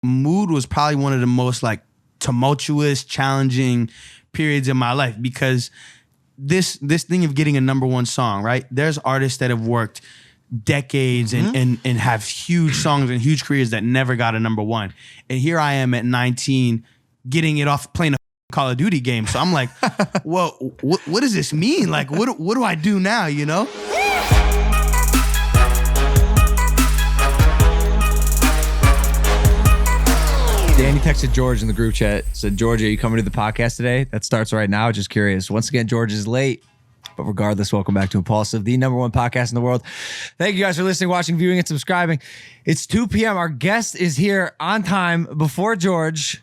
Mood was probably one of the most like tumultuous, challenging periods in my life because this thing of getting a #1 song, right? There's artists that have worked decades and have huge songs and huge careers that never got a #1. And here I am at 19 getting it off playing a Call of Duty game. So I'm like, well, what does this mean? Like, what do I do now, you know? Danny texted George in the group chat, said, George, are you coming to the podcast today? That starts right now. Just curious. Once again, George is late. But regardless, welcome back to Impaulsive, the #1 podcast in the world. Thank you guys for listening, watching, viewing, and subscribing. It's 2 p.m. Our guest is here on time before George.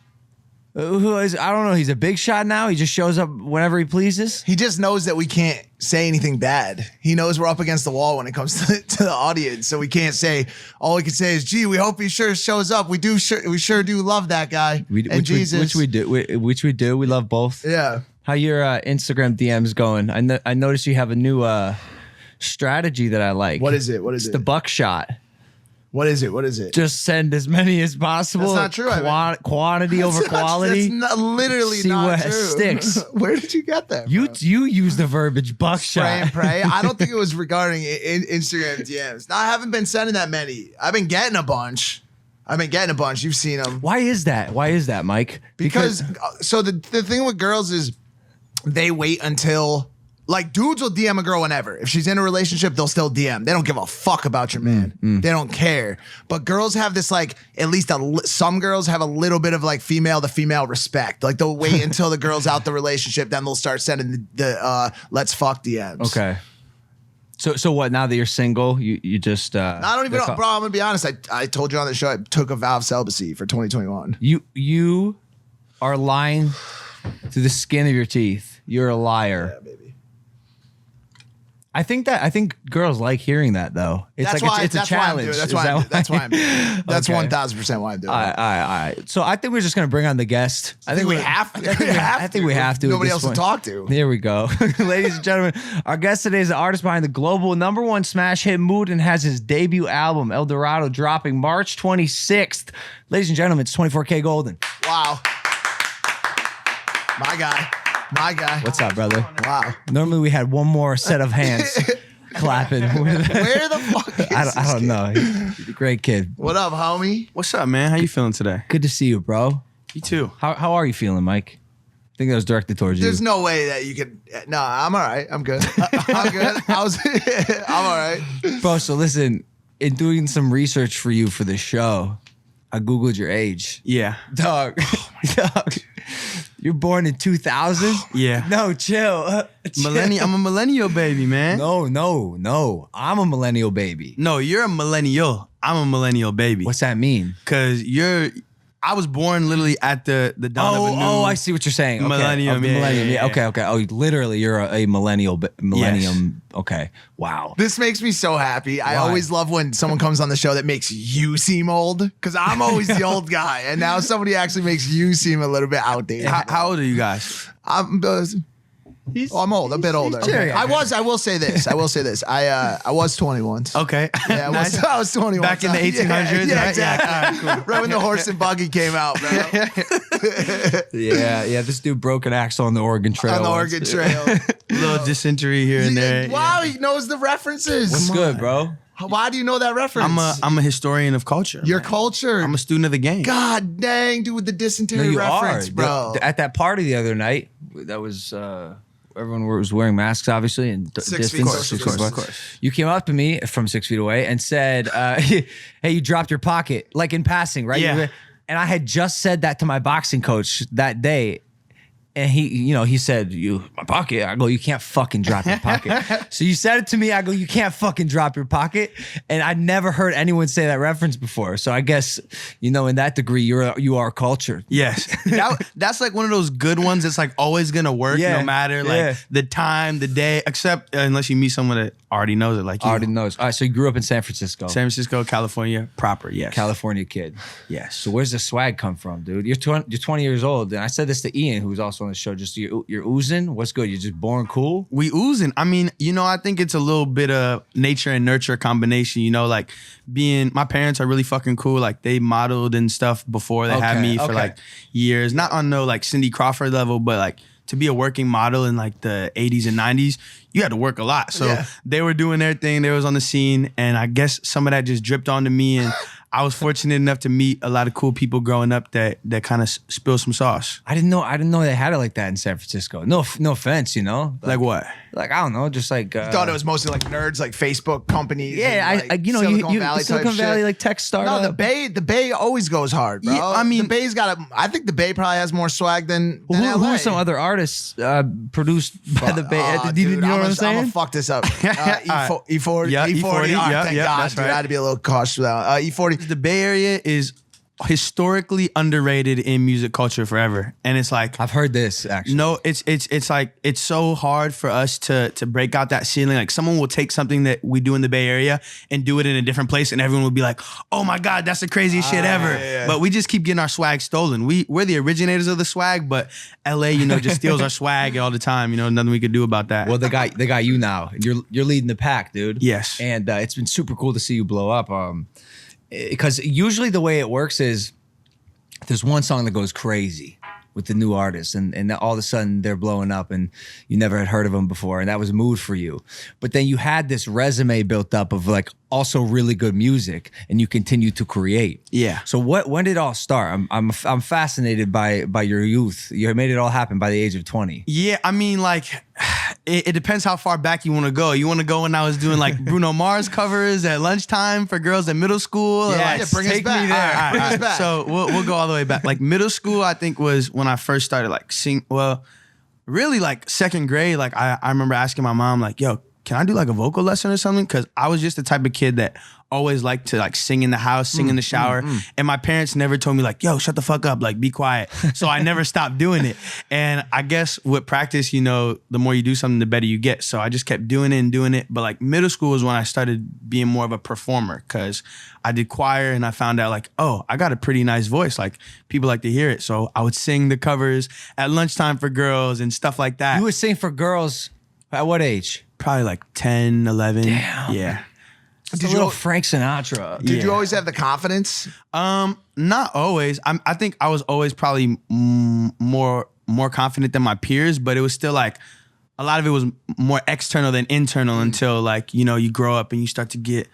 Who is, I don't know, he's a big shot now. He just shows up whenever he pleases. He just knows that we can't say anything bad. He knows we're up against the wall when it comes to the audience. So we can't say, all we can say is, gee, we hope he sure shows up. We sure do love that guy. Which we do. We love both. Yeah. How your Instagram DMs going? I noticed you have a new strategy that I like. What is it? It's the buckshot. What is it? Just send as many as possible. That's not true. Quantity over quality. That's literally See not what true. Sticks. Where did you get that? You use the verbiage buckshot. Spray and pray. I don't think it was regarding Instagram DMs. No, I haven't been sending that many. I've been getting a bunch. You've seen them. Why is that, Mike? Because so the thing with girls is they wait until, like, dudes will DM a girl whenever. If she's in a relationship, they'll still DM. They don't give a fuck about your man. They don't care. But girls have this, like, at least some girls have a little bit of, like, female to female respect. Like, they'll wait until the girl's out the relationship, then they'll start sending the let's fuck DMs. Okay. So what, now that you're single, you just... I don't even know. Bro, I'm going to be honest. I told you on the show, I took a vow of celibacy for 2021. You are lying to the skin of your teeth. You're a liar. Yeah, baby. I think girls like hearing that, though. It's a challenge. That's why I'm doing it. That's Okay. 1,000% why I'm doing it. All right. So I think we're just going to bring on the guest. I think we have to. I think we have to. Nobody else to talk to. There we go. Ladies and gentlemen, our guest today is the artist behind the global #1 smash hit Mood and has his debut album, El Dorado, dropping March 26th. Ladies and gentlemen, it's 24kGoldn's. Wow. My guy. What's up, brother? Wow. Normally we had one more set of hands clapping. Where the fuck is I don't know. He's a great kid. What up, homie? What's up, man? How you feeling today? Good to see you, bro. You too. How are you feeling, Mike? I think that was directed towards you. There's no way that you could. No, I'm all right. I'm good. I'm good. I'm all right. Bro, so listen, in doing some research for you for the show, I Googled your age. Yeah. Dog. You're born in 2000? Yeah. No, chill. Millennial. I'm a millennial baby, man. No. I'm a millennial baby. No, you're a millennial. I'm a millennial baby. What's that mean? Because I was born literally at the dawn of a new... I see what you're saying. Okay. Millennium, Yeah. Okay. Oh, literally, you're a millennium. Yes. Okay. Wow. This makes me so happy. I always love when someone comes on the show that makes you seem old, because I'm always the old guy, and now somebody actually makes you seem a little bit outdated. How old are you guys? I'm old, a bit older. Okay. I will say this. I was 21. Okay. Yeah, Nice. I was 21. Back in the 1800s, Yeah, right? exactly. Yeah, all right, cool. Right when the horse and buggy came out, bro. Yeah. This dude broke an axle on the Oregon Trail. On the once. Oregon Trail. Little dysentery here and there. Wow, he knows the references. What's good, bro? Why do you know that reference? I'm a historian of culture. Your man. culture. I'm a student of the game. God dang, dude, with the dysentery You reference, are. bro. At that party the other night, that was... everyone was wearing masks, obviously, and 6 feet, distance. of course. You came up to me from 6 feet away and said, hey, you dropped your pocket, like in passing, right? Yeah. And I had just said that to my boxing coach that day. And he said, my pocket. I go, you can't fucking drop your pocket. So you said it to me. I go, you can't fucking drop your pocket. And I never heard anyone say that reference before. So I guess, in that degree, you are cultured. Yes. That's like one of those good ones that's like always going to work no matter like the time, the day, except unless you meet someone that already knows it like you. Already knows. All right, so you grew up in San Francisco. San Francisco, California, proper, yes. California kid. Yes. So where's the swag come from, dude? You're 20 years old. And I said this to Ian, who's also on the show. Just you're oozing. What's good? You're just born cool. We oozing. I mean, I think it's a little bit of nature and nurture combination. Like my parents are really fucking cool. Like they modeled and stuff before they had me for like years. Not on no like Cindy Crawford level, but like to be a working model in like the 80s and 90s, you had to work a lot. So they were doing their thing. They was on the scene. And I guess some of that just dripped onto me. And I was fortunate enough to meet a lot of cool people growing up that kind of spilled some sauce. I didn't know they had it like that in San Francisco. No offense, Like what? Like, I don't know, just like I thought it was mostly like nerds, like Facebook companies. Yeah, and, like, Silicon Valley like tech startup. No, the Bay always goes hard, bro. Yeah, I mean, the Bay's I think the Bay probably has more swag than who LA. are some other artists produced by the Bay? Dude, you know what I'm saying? I'm gonna fuck this up. E40. Yeah, E40. E40. Thank Yeah, God, that's dude. right. I had to be a little cautious with that. E40. The Bay Area is historically underrated in music culture forever. And it's like, I've heard this actually. no, it's like, it's so hard for us to break out that ceiling. Like someone will take something that we do in the Bay Area and do it in a different place, and everyone will be like, oh my God, that's the craziest shit ever. Yeah. But we just keep getting our swag stolen. We're the originators of the swag, but LA, just steals our swag all the time. Nothing we could do about that. Well, they got you now. You're leading the pack, dude. Yes. And it's been super cool to see you blow up. Because usually the way it works is there's one song that goes crazy with the new artist, and all of a sudden they're blowing up and you never had heard of them before, and that was a mood for you. But then you had this resume built up of like also really good music, and you continue to create. Yeah. So when did it all start? I'm fascinated by your youth. You made it all happen by the age of 20. Yeah, I mean, like, it depends how far back you want to go. You want to go when I was doing like Bruno Mars covers at lunchtime for girls in middle school? Yeah, Like, bring us back. me there. All right, bring us back. So we'll go all the way back. Like middle school, I think was when I first started like sing. Well, really like second grade. Like I remember asking my mom like, "Yo, can I do like a vocal lesson or something?" Because I was just the type of kid that always liked to like sing in the house, sing in the shower. And my parents never told me like, yo, shut the fuck up, like be quiet. So I never stopped doing it. And I guess with practice, the more you do something, the better you get. So I just kept doing it and doing it. But like middle school was when I started being more of a performer, because I did choir and I found out like, oh, I got a pretty nice voice. Like people like to hear it. So I would sing the covers at lunchtime for girls and stuff like that. You would sing for girls at what age? Probably like 10, 11. Damn. Yeah. Did you Frank Sinatra? Did you always have the confidence? Not always. I think I was always probably more confident than my peers, but it was still like a lot of it was more external than internal until like, you grow up and you start to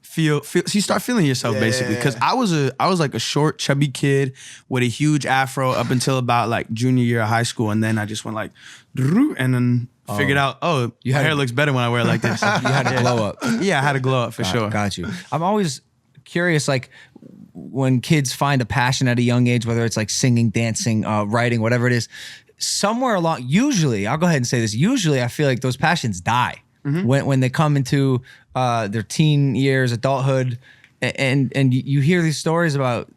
feel so you start feeling yourself basically. Because I was like a short, chubby kid with a huge afro up until about like junior year of high school, and then I just went like, and then figured out, my hair looks better when I wear it like this. You had to glow up. Yeah, I had to glow up for sure. Got you. I'm always curious, like when kids find a passion at a young age, whether it's like singing, dancing, writing, whatever it is, somewhere along, usually, I'll go ahead and say this, usually I feel like those passions die when they come into their teen years, adulthood, and you hear these stories about,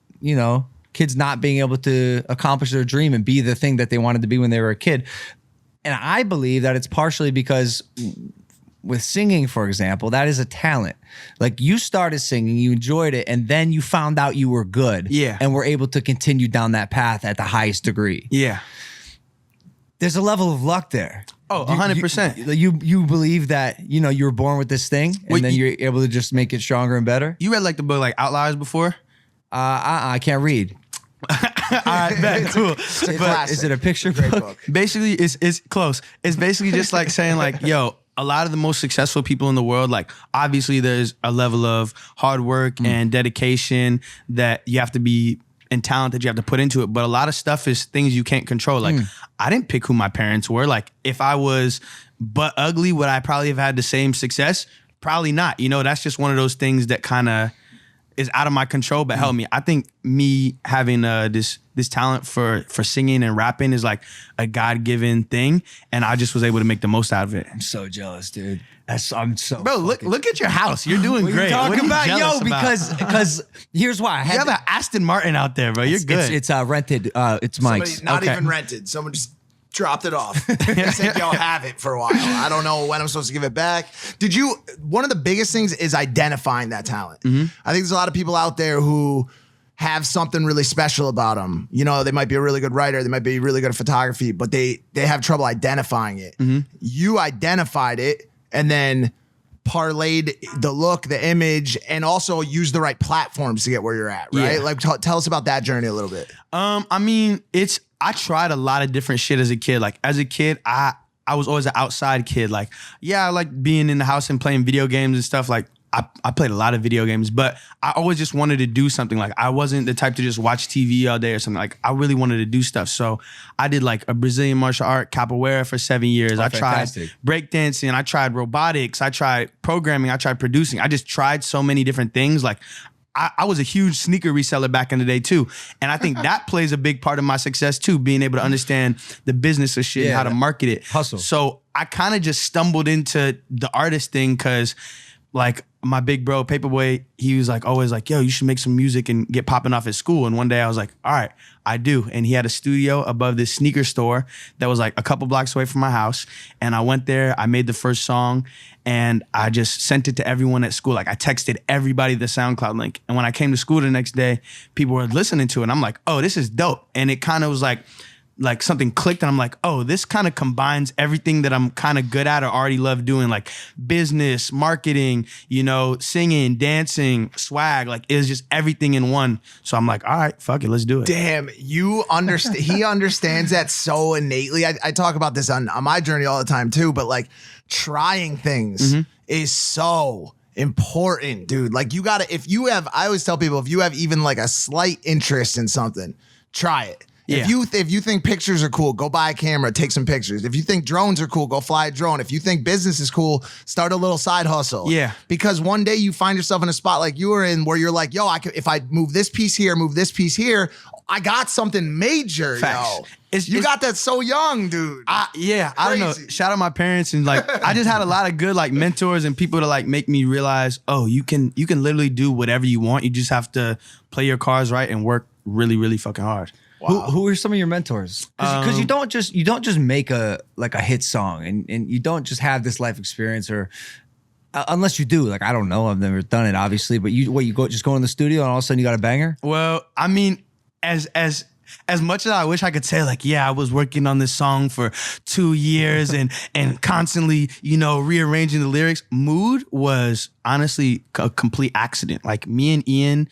kids not being able to accomplish their dream and be the thing that they wanted to be when they were a kid. And I believe that it's partially because with singing, for example, that is a talent. Like you started singing, you enjoyed it, and then you found out you were good. Yeah. And were able to continue down that path at the highest degree. Yeah. There's a level of luck there. Oh, 100%. You believe that, you were born with this thing, and then you're able to just make it stronger and better? You read like the book like Outliers before? I can't read. All right, bet. Cool. It's a classic. Is it a picture Great book? book. Basically, it's close. It's basically just like saying like, yo, a lot of the most successful people in the world, like obviously there's a level of hard work and dedication that you have to be, and talent that you have to put into it. But a lot of stuff is things you can't control. Like I didn't pick who my parents were. Like if I was but ugly, would I probably have had the same success? Probably not. That's just one of those things that kind of is out of my control, but help me. I think me having this talent for singing and rapping is like a God-given thing, and I just was able to make the most out of it. I'm so jealous, dude. I'm so Bro, look at your house. You're doing great. Talking What are you about jealous about? because here's why. You have an Aston Martin out there, bro. You're good. It's rented. It's Mike's. Somebody, not Okay. even rented. Someone just dropped it off. They said, y'all have it for a while. I don't know when I'm supposed to give it back. One of the biggest things is identifying that talent. I think there's a lot of people out there who have something really special about them. You know, they might be a really good writer, they might be really good at photography, but they have trouble identifying it. You identified it and then parlayed the look, the image, and also use the right platforms to get where you're at, right? Yeah. Like tell us about that journey a little bit. I mean, I tried a lot of different shit as a kid. Like as a kid, I was always an outside kid. Like, yeah, I like being in the house and playing video games and stuff. Like I played a lot of video games, but I always just wanted to do something. Like I wasn't the type to just watch TV all day or something. Like I really wanted to do stuff. So I did like a Brazilian martial art, capoeira for 7 years. I tried breakdancing, I tried robotics, I tried programming, I tried producing. I just tried so many different things. Like I was a huge sneaker reseller back in the day too. And I think that plays a big part of my success too, being able to understand the business of shit and how to market it. Hustle. So I kind of just stumbled into the artist thing because like my big bro, Paperboy, he was like always like, yo, you should make some music and get popping off at school. And one day I was like, all right, I do. And he had a studio above this sneaker store that was like a couple blocks away from my house. And I went there, I made the first song and I just sent it to everyone at school. Like I texted everybody the SoundCloud link. And when I came to school the next day, people were listening to it. And I'm like, oh, this is dope. And it kind of was like something clicked and I'm like, oh, this kind of combines everything that I'm kind of good at or already love doing, like business, marketing, you know, singing, dancing, swag, like it's just everything in one. So I'm like, all right, fuck it, let's do it. Damn, you understand. He understands that so innately. I talk about this on my journey all the time too, but like trying things is so important, dude. Like you gotta, I always tell people, if you have even like a slight interest in something, try it. Yeah. If you think pictures are cool, go buy a camera, take some pictures. If you think drones are cool, go fly a drone. If you think business is cool, start a little side hustle. Yeah. Because one day you find yourself in a spot like you were in where you're like, yo, if I move this piece here, I got something major, Facts. yo. You got that so young, dude. I don't know. Shout out my parents and like I just had a lot of good like mentors and people to like make me realize, oh, you can literally do whatever you want. You just have to play your cards right and work really, really fucking hard. Wow. Who are some of your mentors? Because you don't just make a hit song and you don't just have this life experience or unless you do. Like I don't know, I've never done it obviously, but you go in the studio and all of a sudden you got a banger? Well, I mean, as much as I wish I could say like, yeah, I was working on this song for 2 years and constantly, you know, rearranging the lyrics, Mood was honestly a complete accident. Like me and Ian,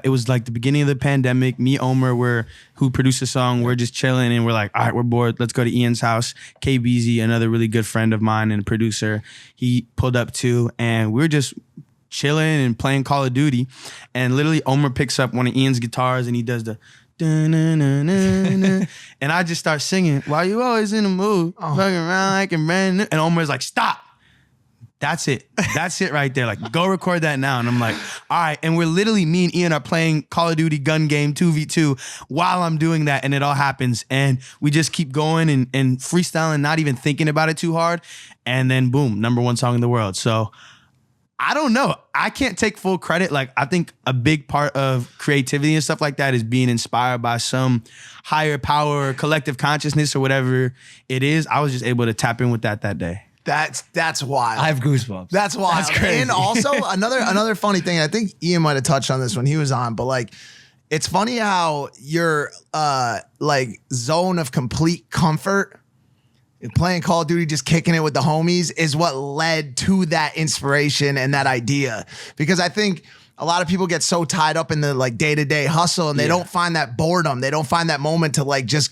it was like the beginning of the pandemic. Me, Omer, who produced the song, we're just chilling and we're like, all right, we're bored. Let's go to Ian's house. KBZ, another really good friend of mine and a producer, he pulled up too. And we were just chilling and playing Call of Duty. And literally Omer picks up one of Ian's guitars and he does the and I just start singing, why you always in the mood? Fucking around like a brand new. And Omer's like, stop. That's it. That's it right there. Like, go record that now. And I'm like, all right. And we're literally, me and Ian are playing Call of Duty gun game 2v2 while I'm doing that. And it all happens. And we just keep going and freestyling, not even thinking about it too hard. And then boom, #1 song in the world. So I don't know. I can't take full credit. Like, I think a big part of creativity and stuff like that is being inspired by some higher power or collective consciousness or whatever it is. I was just able to tap in with that day. That's wild. I have goosebumps. That's wild. That's crazy. And also another funny thing, I think Ian might have touched on this when he was on, but like, it's funny how your like zone of complete comfort, playing Call of Duty, just kicking it with the homies, is what led to that inspiration and that idea. Because I think a lot of people get so tied up in the like day-to-day hustle and they don't find that boredom. They don't find that moment to like just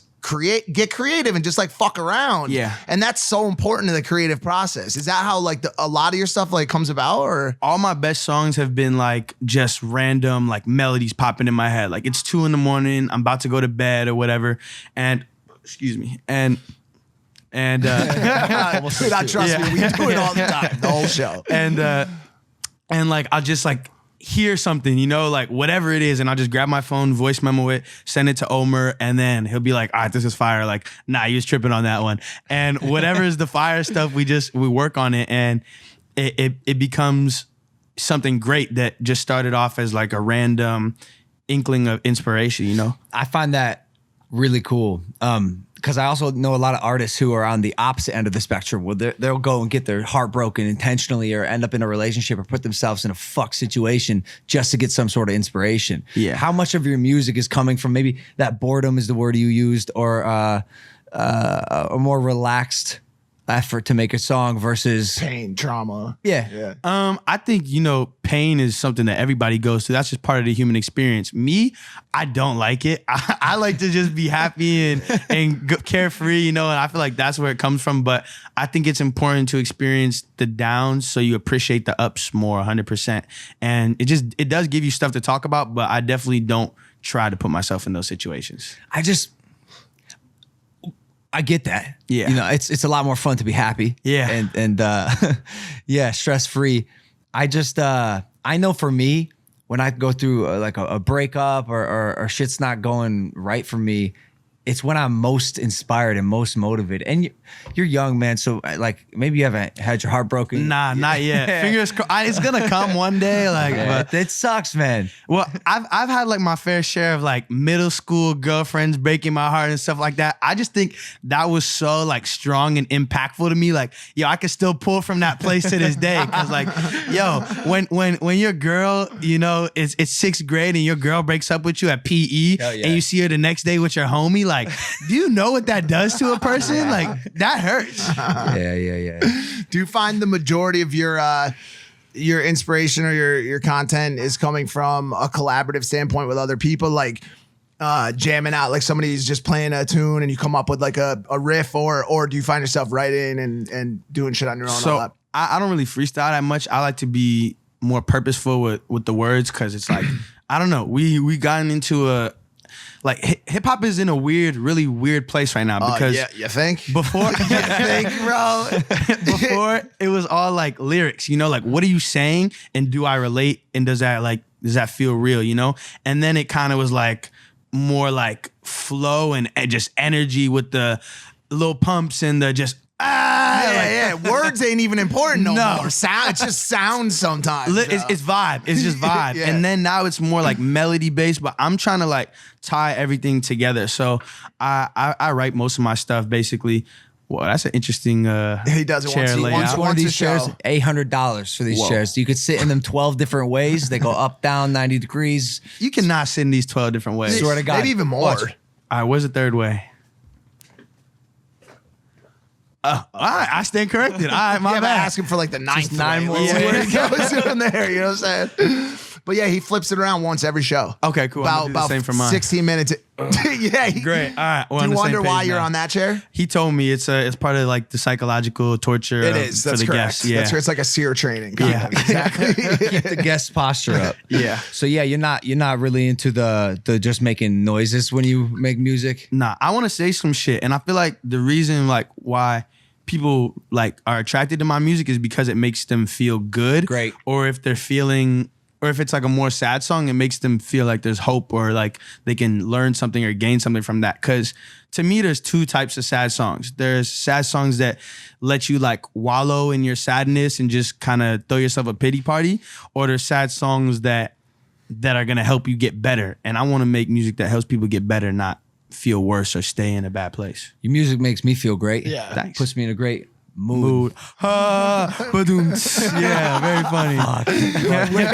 get creative and just like fuck around. Yeah. And that's so important to the creative process. Is that how like a lot of your stuff like comes about? Or all my best songs have been like just random like melodies popping in my head. Like it's 2 a.m, I'm about to go to bed or whatever. And excuse me. And dude, I trust me, we do it all the time, the whole show. And like I'll just like hear something, you know, like whatever it is, and I'll just grab my phone, voice memo it, send it to Omer, and then he'll be like, all right, this is fire. Like, nah, you was tripping on that one. And whatever is the fire stuff, we work on it, and it becomes something great that just started off as like a random inkling of inspiration, you know? I find that really cool. because I also know a lot of artists who are on the opposite end of the spectrum where they'll go and get their heart broken intentionally or end up in a relationship or put themselves in a fuck situation just to get some sort of inspiration. Yeah. How much of your music is coming from maybe that boredom is the word you used, or a more relaxed effort to make a song versus Pain, trauma. Yeah. I think, pain is something that everybody goes through. That's just part of the human experience. Me, I don't like it. I like to just be happy and carefree, and I feel like that's where it comes from. But I think it's important to experience the downs so you appreciate the ups more, 100%. And it does give you stuff to talk about, but I definitely don't try to put myself in those situations. I get that. Yeah. It's a lot more fun to be happy. Yeah. And yeah, stress free. I know for me, when I go through a breakup or shit's not going right for me, it's when I'm most inspired and most motivated. And you're young, man, so maybe you haven't had your heart broken. Nah, not yet. Fingers crossed. It's gonna come one day. But it sucks, man. Well, I've had my fair share of middle school girlfriends breaking my heart and stuff like that. I just think that was so strong and impactful to me. I could still pull from that place to this day. Cause when your girl, it's sixth grade and your girl breaks up with you at PE and you see her the next day with your homie, do you know what that does to a person? That hurts. Yeah. Do you find the majority of your inspiration or your content is coming from a collaborative standpoint with other people, jamming out, somebody's just playing a tune and you come up with a riff, or do you find yourself writing and doing shit on your own? So I don't really freestyle that much. I like to be more purposeful with the words, because it's I don't know. We gotten into hip hop is in a really weird place right now, because you think before bro, before it was all lyrics, what are you saying and do I relate and does that feel real, and then it kind of was more flow and just energy with the little pumps and the just words ain't even important no No. more. Sound, it just sounds sometimes. It's vibe. It's just vibe. Yeah. And then now it's more melody based, but I'm trying to tie everything together. So I write most of my stuff basically. Well, that's an interesting He does it chair once. layout. Once One of a these chairs, show. $800 for these chairs. You could sit in them 12 different ways. They go up, down, 90 degrees. You cannot sit in these 12 different ways. Swear to God. Maybe even more. Watch. All right, where's the third way? All right, I stand corrected. All right, my Yeah, but bad. ask him for the ninth. nine way. more Let's see ways. where it goes from there. You know what I'm saying? But yeah, he flips it around once every show. Okay, cool. I'm gonna do the same for mine. 16 minutes. Yeah. Great. All right. We're Do on you the same wonder why page you're now. on that chair? He told me it's part of the psychological torture. It is. for That's the correct. guests. Yeah. That's it's like a seer training. Yeah. Exactly. Keep the guest posture up. Yeah. So yeah, you're not really into the just making noises when you make music. Nah, I want to say some shit, and I feel like the reason why people are attracted to my music is because it makes them feel good. Great. Or if they're feeling, or if it's a more sad song, it makes them feel like there's hope, or they can learn something or gain something from that. Because to me, there's two types of sad songs. There's sad songs that let you wallow in your sadness and just kind of throw yourself a pity party, or there's sad songs that are gonna help you get better. And I want to make music that helps people get better, not feel worse or stay in a bad place. Your music makes me feel great. Yeah. Thanks. Puts me in a great mood. Ba-doom. Yeah, very funny.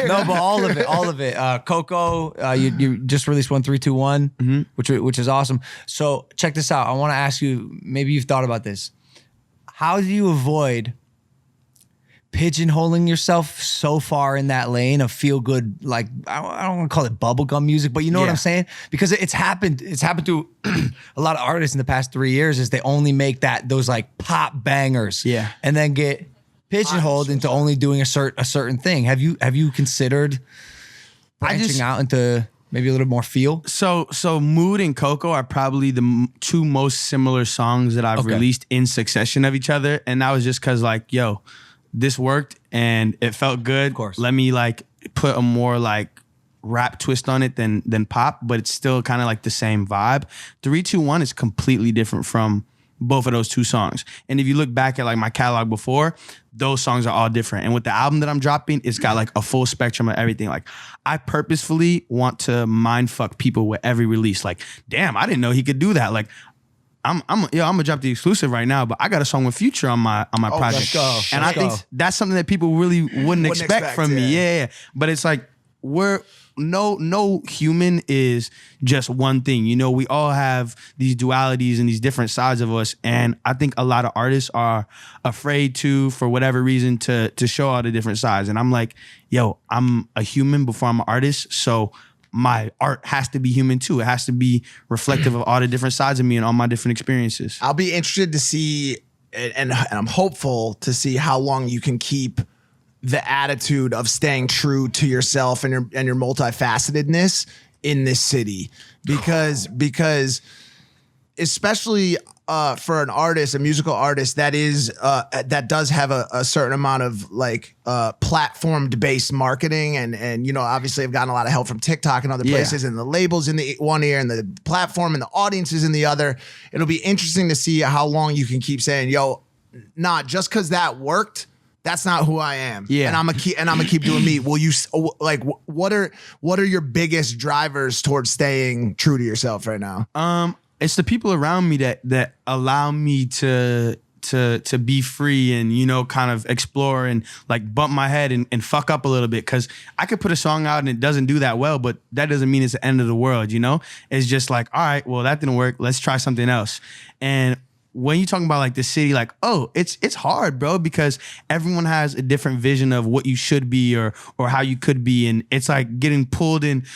No, but all of it. Coco, you just released 1321, which is awesome. So check this out. I want to ask you, maybe you've thought about this. How do you avoid pigeonholing yourself so far in that lane of feel good, I don't want to call it bubblegum music, but you know what Yeah. I'm saying? Because it's happened to a lot of artists in the past 3 years is they only make those pop bangers. Yeah. And then get pigeonholed into only doing a certain thing. Have you considered branching out into maybe a little more feel? So Mood and Coco are probably the two most similar songs that I've released in succession of each other. And that was just because this worked and it felt good. Of course. Let me put a more rap twist on it than pop, but it's still kind of the same vibe. 321 is completely different from both of those two songs. And if you look back at my catalog before, those songs are all different. And with the album that I'm dropping, it's got a full spectrum of everything. I purposefully want to mind fuck people with every release. Damn, I didn't know he could do that. I'm gonna drop the exclusive right now, but I got a song with Future on my project. Let's go. And Let's I think go. that's something that people really wouldn't expect from me. Yeah. But it's like no human is just one thing. You know, we all have these dualities and these different sides of us. And I think a lot of artists are afraid to, for whatever reason, to show all the different sides. And I'm like, yo, I'm a human before I'm an artist. So my art has to be human too. It has to be reflective of all the different sides of me and all my different experiences. I'll be interested to see, and I'm hopeful to see how long you can keep the attitude of staying true to yourself and your multifacetedness in this city, because especially for an artist, a musical artist that does have a certain amount of like platform based marketing, and you know, obviously I've gotten a lot of help from TikTok and other places, and the labels in the one ear and the platform and the audiences in the other. It'll be interesting to see how long you can keep saying, yo, nah, just because that worked, that's not who I am. Yeah. And I'm gonna keep doing me. Will you like what are your biggest drivers towards staying true to yourself right now? It's the people around me that allow me to be free and, you know, kind of explore and like bump my head and fuck up a little bit. Cause I could put a song out and it doesn't do that well, but that doesn't mean it's the end of the world, you know? It's just like, all right, well, that didn't work. Let's try something else. And when you're talking about like the city, like, oh, it's hard, bro, because everyone has a different vision of what you should be or how you could be. And it's like getting pulled in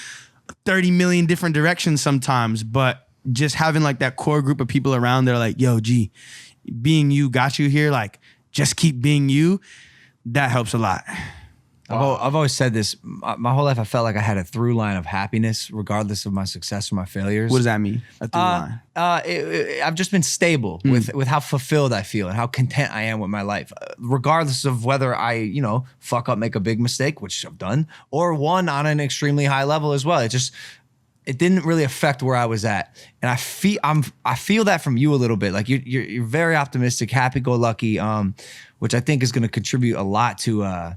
30 million different directions sometimes. But just having like that core group of people around, they're like, yo, G, being you got you here. Like, just keep being you. That helps a lot. I've always said this. My whole life, I felt like I had a through line of happiness, regardless of my success or my failures. What does that mean? A through line? I've just been stable with how fulfilled I feel and how content I am with my life, regardless of whether I, you know, fuck up, make a big mistake, which I've done, or one on an extremely high level as well. It didn't really affect where I was at, and I feel that from you a little bit. Like you're very optimistic, happy-go-lucky, which I think is going to contribute a lot to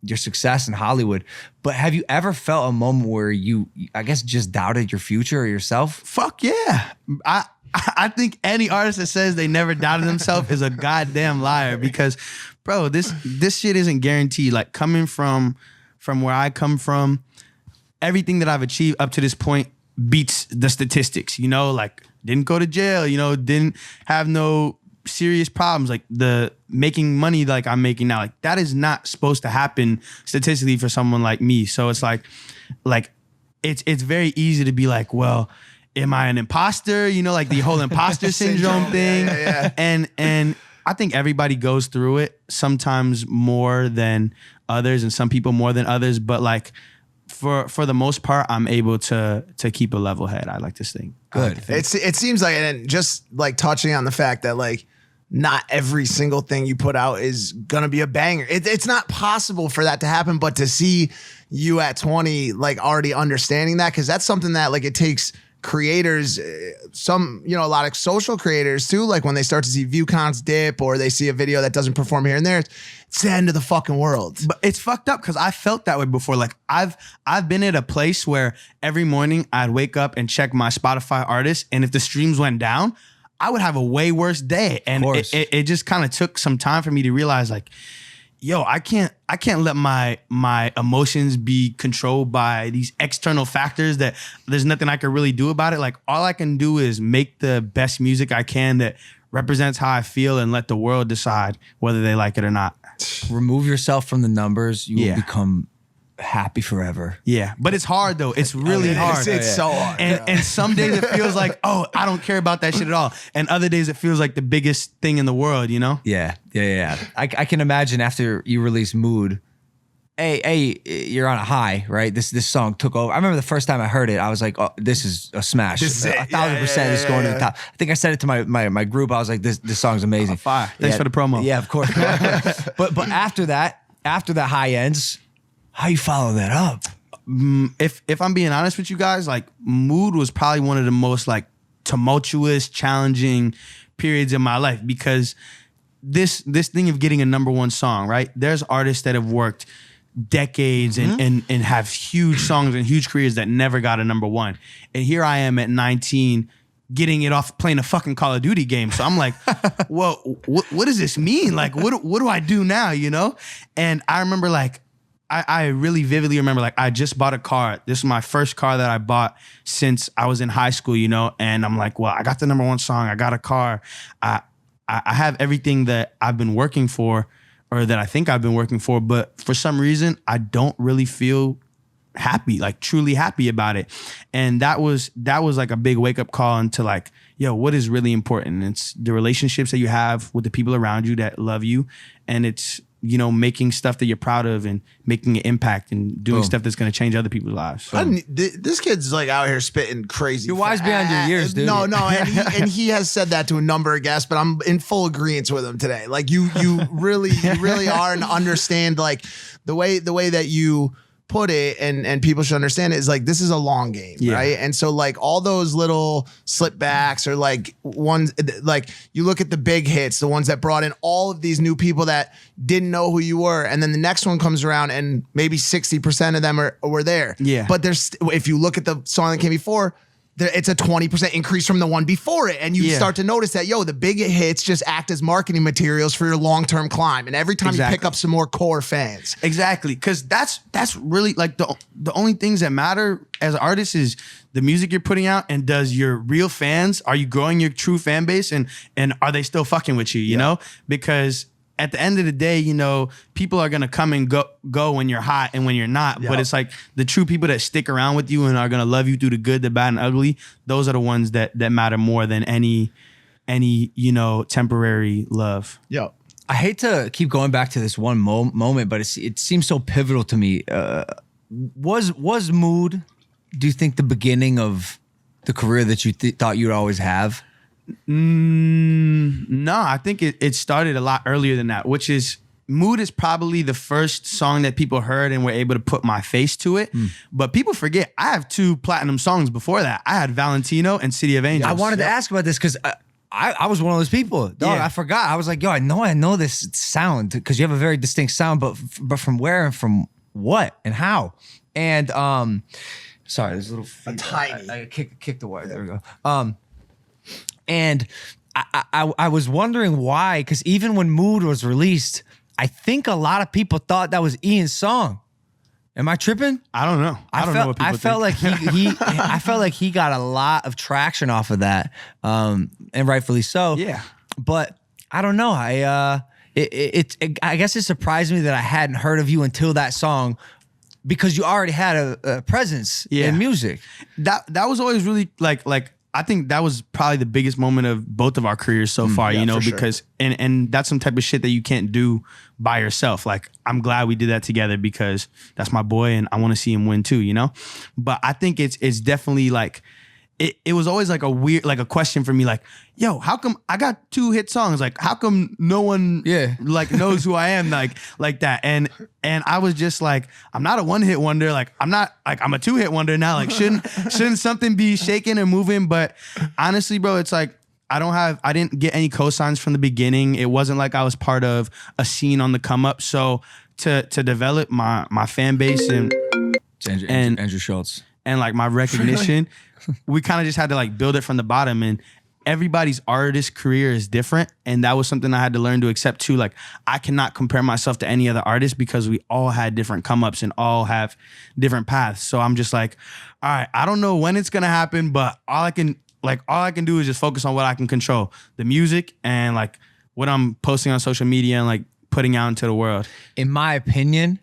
your success in Hollywood. But have you ever felt a moment where you, I guess, just doubted your future or yourself? Fuck yeah. I think any artist that says they never doubted themselves is a goddamn liar, because, bro, this shit isn't guaranteed. Like, coming from where I come from, everything that I've achieved up to this point beats the statistics, you know, like didn't go to jail, you know, didn't have no serious problems, like the making money like I'm making now. Like, that is not supposed to happen statistically for someone like me. So it's like it's very easy to be like, well, am I an imposter? You know, like the whole imposter syndrome thing. Yeah. And I think everybody goes through it, sometimes more than others and some people more than others. But like for the most part, I'm able to keep a level head. I like this thing. Good. It seems like, and just like touching on the fact that like not every single thing you put out is gonna be a banger. It's not possible for that to happen, but to see you at 20 like already understanding that, because that's something that like it takes creators, some, you know, a lot of social creators too, like when they start to see view counts dip or they see a video that doesn't perform here and there, it's the end of the fucking world. But it's fucked up because I felt that way before. Like I've been at a place where every morning I'd wake up and check my Spotify artists, and if the streams went down, I would have a way worse day. And it just kind of took some time for me to realize, like, yo, I can't let my emotions be controlled by these external factors that there's nothing I can really do about it. Like, all I can do is make the best music I can that represents how I feel, and let the world decide whether they like it or not. Remove yourself from the numbers, you will become happy forever. Yeah, but it's hard though. It's really hard. It's so hard. And some days it feels like, oh, I don't care about that shit at all. And other days it feels like the biggest thing in the world, you know? Yeah. I can imagine after you release Mood, you're on a high, right? This song took over. I remember the first time I heard it, I was like, oh, this is a smash. This is it. 1,000% is going to the top. I think I said it to my group. I was like, this song's amazing. Fire. Thanks for the promo. Yeah, of course. but after that high ends, how you follow that up? If I'm being honest with you guys, like, Mood was probably one of the most like tumultuous, challenging periods in my life, because this thing of getting a #1 song, right? There's artists that have worked decades and have huge songs and huge careers that never got a #1. And here I am at 19 getting it off playing a fucking Call of Duty game. So I'm like, well, what does this mean? Like, what do I do now, you know? And I remember like, I really vividly remember like I just bought a car. This is my first car that I bought since I was in high school, you know? And I'm like, well, I got the number one song. I got a car. I have everything that I've been working for, or that I think I've been working for, but for some reason, I don't really feel happy, like truly happy about it. And that was like a big wake up call into like, yo, what is really important? It's the relationships that you have with the people around you that love you. And it's, you know, making stuff that you're proud of and making an impact and doing stuff that's going to change other people's lives. So. This kid's like out here spitting crazy. You're wise beyond your years, dude. No, and he has said that to a number of guests, but I'm in full agreement with him today. Like you really are, and understand like the way that you put it, and people should understand it, is like this is a long game, right? And so like all those little slip backs, or like ones, like you look at the big hits, the ones that brought in all of these new people that didn't know who you were, and then the next one comes around and maybe 60% of them were there. Yeah. But there's, if you look at the song that came before, it's a 20% increase from the one before it. And you start to notice that, yo, the big hits just act as marketing materials for your long-term climb. And every time you pick up some more core fans. Exactly. Because that's really like the only things that matter as artists is the music you're putting out, and does your real fans, are you growing your true fan base, and are they still fucking with you, you know? Because at the end of the day, you know, people are going to come and go when you're hot and when you're not. But it's like the true people that stick around with you and are going to love you through the good, the bad, and ugly. Those are the ones that matter more than any, you know, temporary love. Yo, I hate to keep going back to this one moment, but it seems so pivotal to me. Was Mood, do you think, the beginning of the career that you thought you'd always have? No, I think it started a lot earlier than that, which is Mood is probably the first song that people heard and were able to put my face to it. But people forget, I have 2 platinum songs before that. I had Valentino and City of Angels. I wanted to ask about this because I was one of those people. Dog, I forgot. I was like, yo, I know this sound, because you have a very distinct sound, but from where and from what and how? And sorry, there's a little tiny. I kicked the wire. There we go. And I was wondering why, because even when Mood was released, I think a lot of people thought that was Ian's song. Am I tripping? I don't know. I don't know what people think. I felt like he got a lot of traction off of that, and rightfully so. Yeah. But I don't know. I guess it surprised me that I hadn't heard of you until that song, because you already had a presence in music. That was always really like I think that was probably the biggest moment of both of our careers so far, you know, because and that's some type of shit that you can't do by yourself. Like, I'm glad we did that together, because that's my boy and I want to see him win too, you know? But I think it's definitely like, it was always like a weird, like a question for me, like, yo, how come I got 2 hit songs? Like, how come no one like knows who I am like that? And I was just like, I'm not a 1-hit wonder. Like, I'm not like, I'm a 2-hit wonder now. Like, shouldn't something be shaking or moving? But honestly, bro, it's like, I didn't get any cosigns from the beginning. It wasn't like I was part of a scene on the come up. So to develop my fan base and Andrew Schultz and like my recognition, we kind of just had to like build it from the bottom. And everybody's artist career is different, and that was something I had to learn to accept too. Like, I cannot compare myself to any other artist, because we all had different come ups and all have different paths. So I'm just like, all right, I don't know when it's gonna happen, but all I can do is just focus on what I can control, the music and like what I'm posting on social media and like putting out into the world. In my opinion,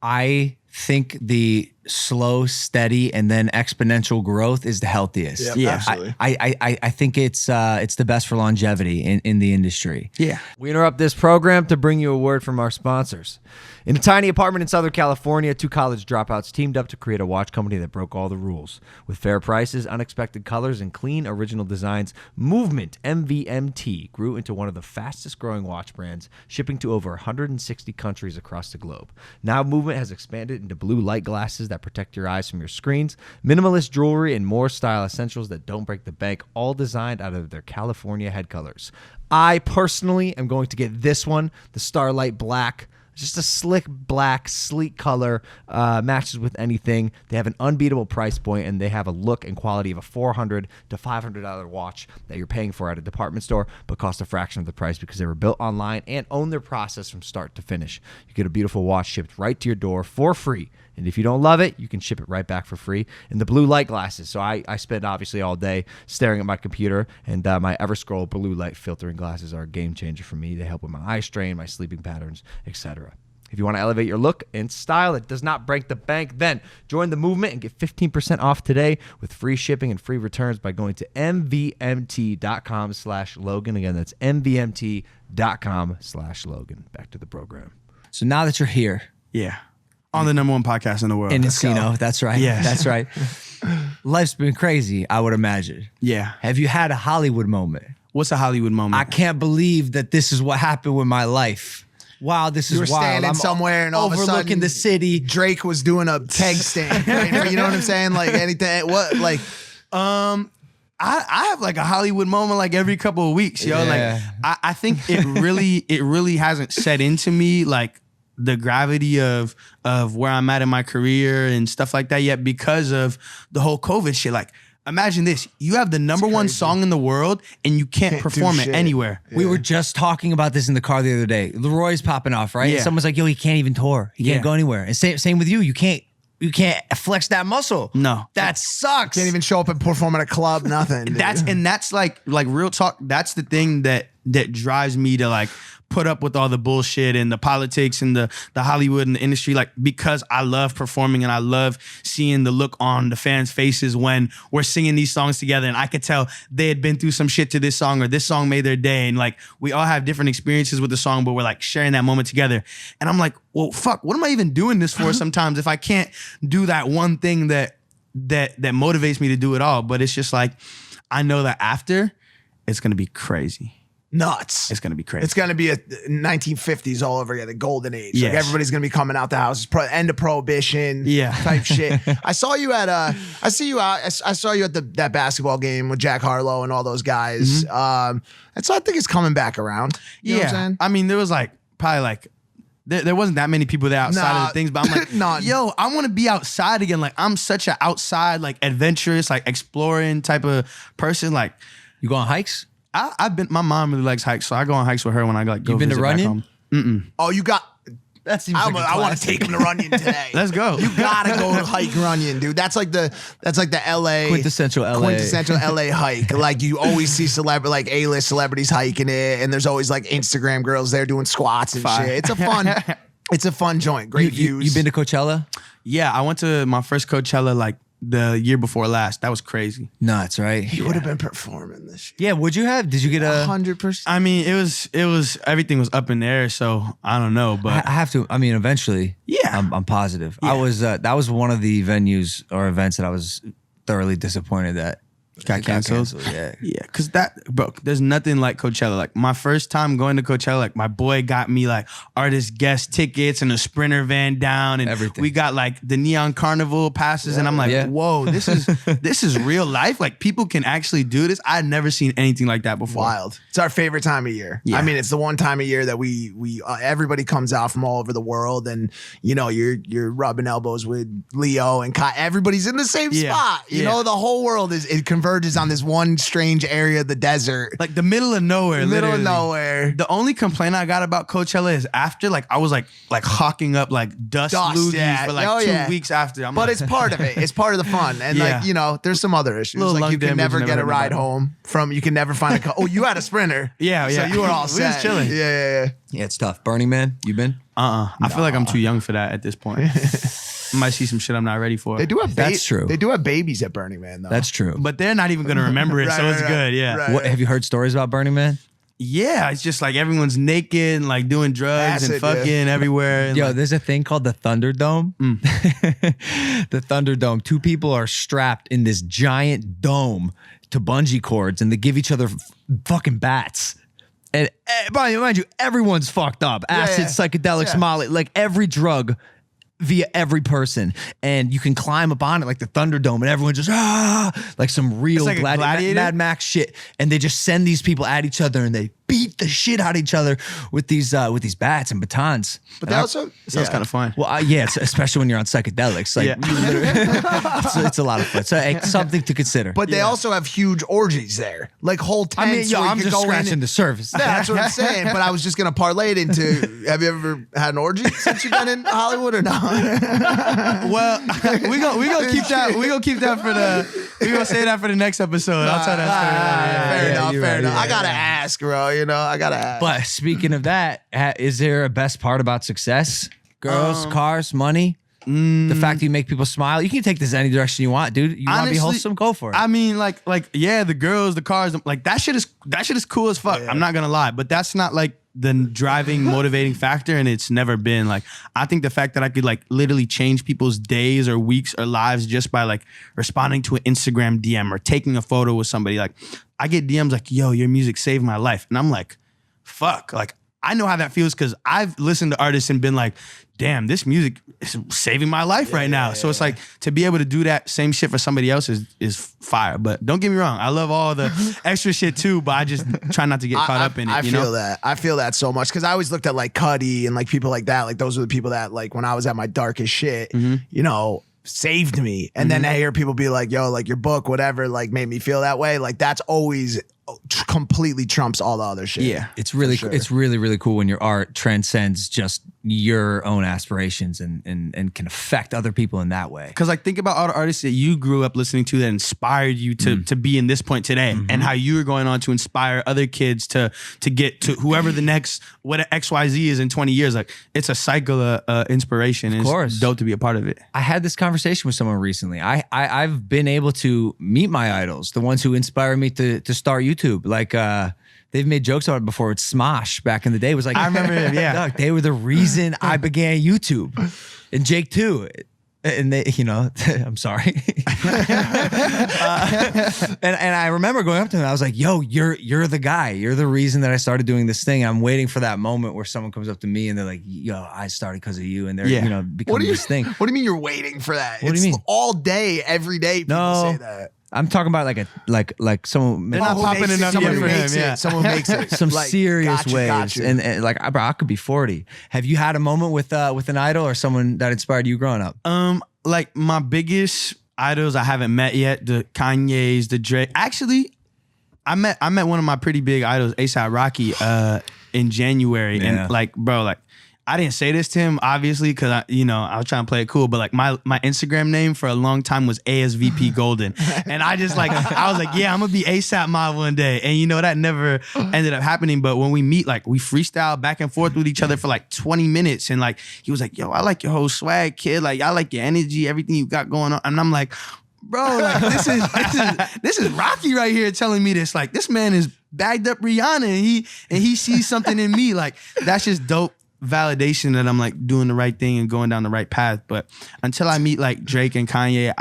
I think the slow, steady, and then exponential growth is the healthiest. Yeah, absolutely. I think it's the best for longevity in the industry. Yeah. We interrupt this program to bring you a word from our sponsors. In a tiny apartment in Southern California, 2 college dropouts teamed up to create a watch company that broke all the rules. With fair prices, unexpected colors, and clean original designs, Movement MVMT grew into one of the fastest growing watch brands, shipping to over 160 countries across the globe. Now Movement has expanded into blue light glasses that protect your eyes from your screens, minimalist jewelry, and more style essentials that don't break the bank, all designed out of their California head colors. I personally am going to get this one, the Starlight Black. Just a slick black, sleek color, matches with anything. They have an unbeatable price point, and they have a look and quality of a $400 to $500 watch that you're paying for at a department store, but cost a fraction of the price because they were built online and own their process from start to finish. You get a beautiful watch shipped right to your door for free. And if you don't love it, you can ship it right back for free. And the blue light glasses. So I spend obviously all day staring at my computer, and my Everscroll blue light filtering glasses are a game changer for me. They help with my eye strain, my sleeping patterns, etc. If you want to elevate your look and style that does not break the bank, then join the movement and get 15% off today with free shipping and free returns by going to mvmt.com/Logan. Again, that's mvmt.com/Logan. Back to the program. So now that you're here Yeah. On the number one podcast in the world. in Encino, that's right. Yes. That's right. Life's been crazy, I would imagine. Yeah. Have you had a Hollywood moment? What's a Hollywood moment? I can't believe that this is what happened with my life. Wow, this is You were wild. standing I'm somewhere and all of a overlooking sudden the city. Drake was doing a keg stand. You know what I'm saying? Like anything. What? Like I have like a Hollywood moment like every couple of weeks, yo. Yeah. Like I think it really hasn't set into me like the gravity of where I'm at in my career and stuff like that yet because of the whole COVID shit. Like imagine this. You have the number one song in the world and you can't do perform it shit. anywhere. We were just talking about this in the car the other day. Leroy's popping off, right? Yeah. And someone's like, yo, he can't even tour. He can't Yeah. go anywhere. And same with you. You can't flex that muscle. No. That sucks. can't even show up and perform at a club. Nothing. dude. That's like real talk. That's the thing that drives me to like put up with all the bullshit and the politics and the Hollywood and the industry, like because I love performing and I love seeing the look on the fans' faces when we're singing these songs together, and I could tell they had been through some shit to this song or this song made their day, and like we all have different experiences with the song, but we're like sharing that moment together. And I'm like, well, fuck, what am I even doing this for sometimes if I can't do that one thing that motivates me to do it all? But it's just like I know that after it's gonna be crazy. nuts. It's gonna be crazy. It's gonna be a 1950s all over again, the golden age. Yes. Like everybody's gonna be coming out the house. End of prohibition. Yeah. type shit. I saw you at I saw you at that basketball game with Jack Harlow and all those guys. And so I think it's coming back around. You know what I'm saying? I mean, there was like probably like there wasn't that many people there outside of the things, but I'm like, None. yo, I want to be outside again. Like I'm such an outside, like adventurous, like exploring type of person. Like You go on hikes? I've been. My mom really likes hikes, so I go on hikes with her when I like go. You've been to visit back Runyon? home. Oh, you got. That seems I like a want to classic. take him to Runyon today. Let's go. You gotta go hike Runyon, dude. That's like the LA Quintessential LA hike. Like you always see like A-list celebrities hiking it, and there's always like Instagram girls there doing squats and Fire. shit. It's a fun joint. Great views. You been to Coachella? Yeah, I went to my first Coachella like the year before last. That was crazy. Nuts, right? You would have been performing this year. Yeah, would you have? Did you get a... 100%. I mean, it was everything was up in the air, so I don't know, but I have to. I mean, eventually. Yeah. I'm positive. Yeah. I was. That was one of the venues or events that I was thoroughly disappointed that got canceled. Yeah. Yeah, because bro, there's nothing like Coachella. Like my first time going to Coachella, like my boy got me like artist guest tickets and a Sprinter van down, and Everything. we got like the Neon Carnival passes, and I'm like, Yeah. whoa, this is real life. Like people can actually do this. I'd never seen anything like that before. Wild. It's our favorite time of year. Yeah. I mean, it's the one time of year that we everybody comes out from all over the world, and you know you're rubbing elbows with Leo and Kai. Everybody's in the same Yeah. spot. You Yeah. know, the whole world it converges on this one strange area of the desert, Like the middle of nowhere. middle of literally. nowhere. The only complaint I got about Coachella is after, like, I was like hawking up like dust loogies yeah. for like Oh, 2 yeah. weeks after. I'm But like, it's part of it. It's part of the fun. And Yeah. like, you know, there's some other issues. Little Like lung you can damage never never get a hurt ride nobody. home from. You can never find a. Oh, you had a Sprinter. Yeah, So yeah. you were all We was set. chilling. Yeah. Yeah, it's tough. Burning Man, you been? I feel like I'm too young for that at this point. I might see some shit I'm not ready for. They do have. That's true. They do have babies at Burning Man though. That's true. But they're not even gonna remember it, so Right, it's right, good. Yeah. right. What have you heard stories about Burning Man? Yeah, it's just like everyone's naked and like doing drugs Acid, and fucking everywhere. And Yo, like, there's a thing called the Thunderdome. The Thunderdome. 2 people are strapped in this giant dome to bungee cords, and they give each other fucking bats. And mind you, everyone's fucked up. Acid, yeah. psychedelics, Yeah. Molly, like every drug via every person. And you can climb up on it like the Thunderdome, and everyone just like some real It's like a gladiator? Mad Max shit. And they just send these people at each other, and they beat the shit out of each other with these bats and batons. But they also Sounds kind of fun. Well, yeah, especially when you're on psychedelics. Like, it's a lot of fun. So something to consider. But they also have huge orgies there, like whole tents. I mean, yo, where you I'm could just go in scratching and- the surface. Yeah, that's what I'm saying. But I was just gonna parlay it into. Have you ever had an orgy since you've been in Hollywood or not? Well, we gonna keep that. We gonna keep that for the. We gonna say that for the next episode. I'll tell that story. Fair enough. you're Fair right, enough. you're I gotta right. ask, bro. You know, I gotta ask. But speaking of that, is there a best part about success? Girls, cars, money? The fact that you make people smile. You can take this any direction you want, dude. You want to be Honestly, wholesome? Go for it. I mean, yeah, the girls, the cars, like that shit is cool as fuck. I'm not gonna lie, but that's not like the driving, motivating factor, and it's never been. Like, I think the fact that I could like literally change people's days or weeks or lives just by like responding to an Instagram DM or taking a photo with somebody. Like, I get DMs like, "Yo, your music saved my life," and I'm like, "Fuck!" Like, I know how that feels because I've listened to artists and been like, damn, this music is saving my life right now. So it's like to be able to do that same shit for somebody else is fire. But don't get me wrong, I love all the extra shit too, but I just try not to get caught up in it. I feel that. I feel that so much because I always looked at like Cuddy and like people like that. Like those were the people that like when I was at my darkest shit, you know, saved me. And then I hear people be like, yo, like your book, whatever, like made me feel that way. Like that's always completely trumps all the other shit. Yeah. It's really, it's really, really cool when your art transcends just your own aspirations and can affect other people in that way. Because like think about all the artists that you grew up listening to that inspired you to be in this point today, and how you are going on to inspire other kids to get to whoever the next what XYZ is in 20 years. Like it's a cycle of inspiration. Of course. It's dope to be a part of it. I had this conversation with someone recently. I've been able to meet my idols, the ones who inspire me to start YouTube. Like they've made jokes about it before. It's Smosh back in the day. It was like I remember him, yeah. Dog, they were the reason I began YouTube, and Jake too. And they, you know, I'm sorry. And I remember going up to him. I was like, "Yo, you're the guy. You're the reason that I started doing this thing." I'm waiting for that moment where someone comes up to me and they're like, "Yo, I started because of you," and they're Yeah. you know becoming this thing. What do you mean you're waiting for that? What do you mean? All day, every day people No. say that. I'm talking about like someone. They're not who popping makes it, enough someone yet who for him. makes it, Yeah. Someone makes it. Some Like, serious got waves, you. and like bro, I could be 40. Have you had a moment with an idol or someone that inspired you growing up? Like my biggest idols I haven't met yet, the Kanye's, the Drake. Actually, I met one of my pretty big idols, A$AP Rocky, in January, Yeah. and like, bro, like I didn't say this to him obviously because I was trying to play it cool, but like my Instagram name for a long time was ASVP and I just like I was like, yeah, I'm gonna be A$AP Mob one day, and you know that never ended up happening. But when we meet, like we freestyle back and forth with each other for like 20 minutes, and like he was like, yo, I like your whole swag, kid. Like I like your energy, everything you got going on, and I'm like, bro, like this is Rocky right here telling me this. Like this man is bagged up Rihanna, and he sees something in me. Like that's just dope validation that I'm like doing the right thing and going down the right path. But until I meet like Drake and Kanye,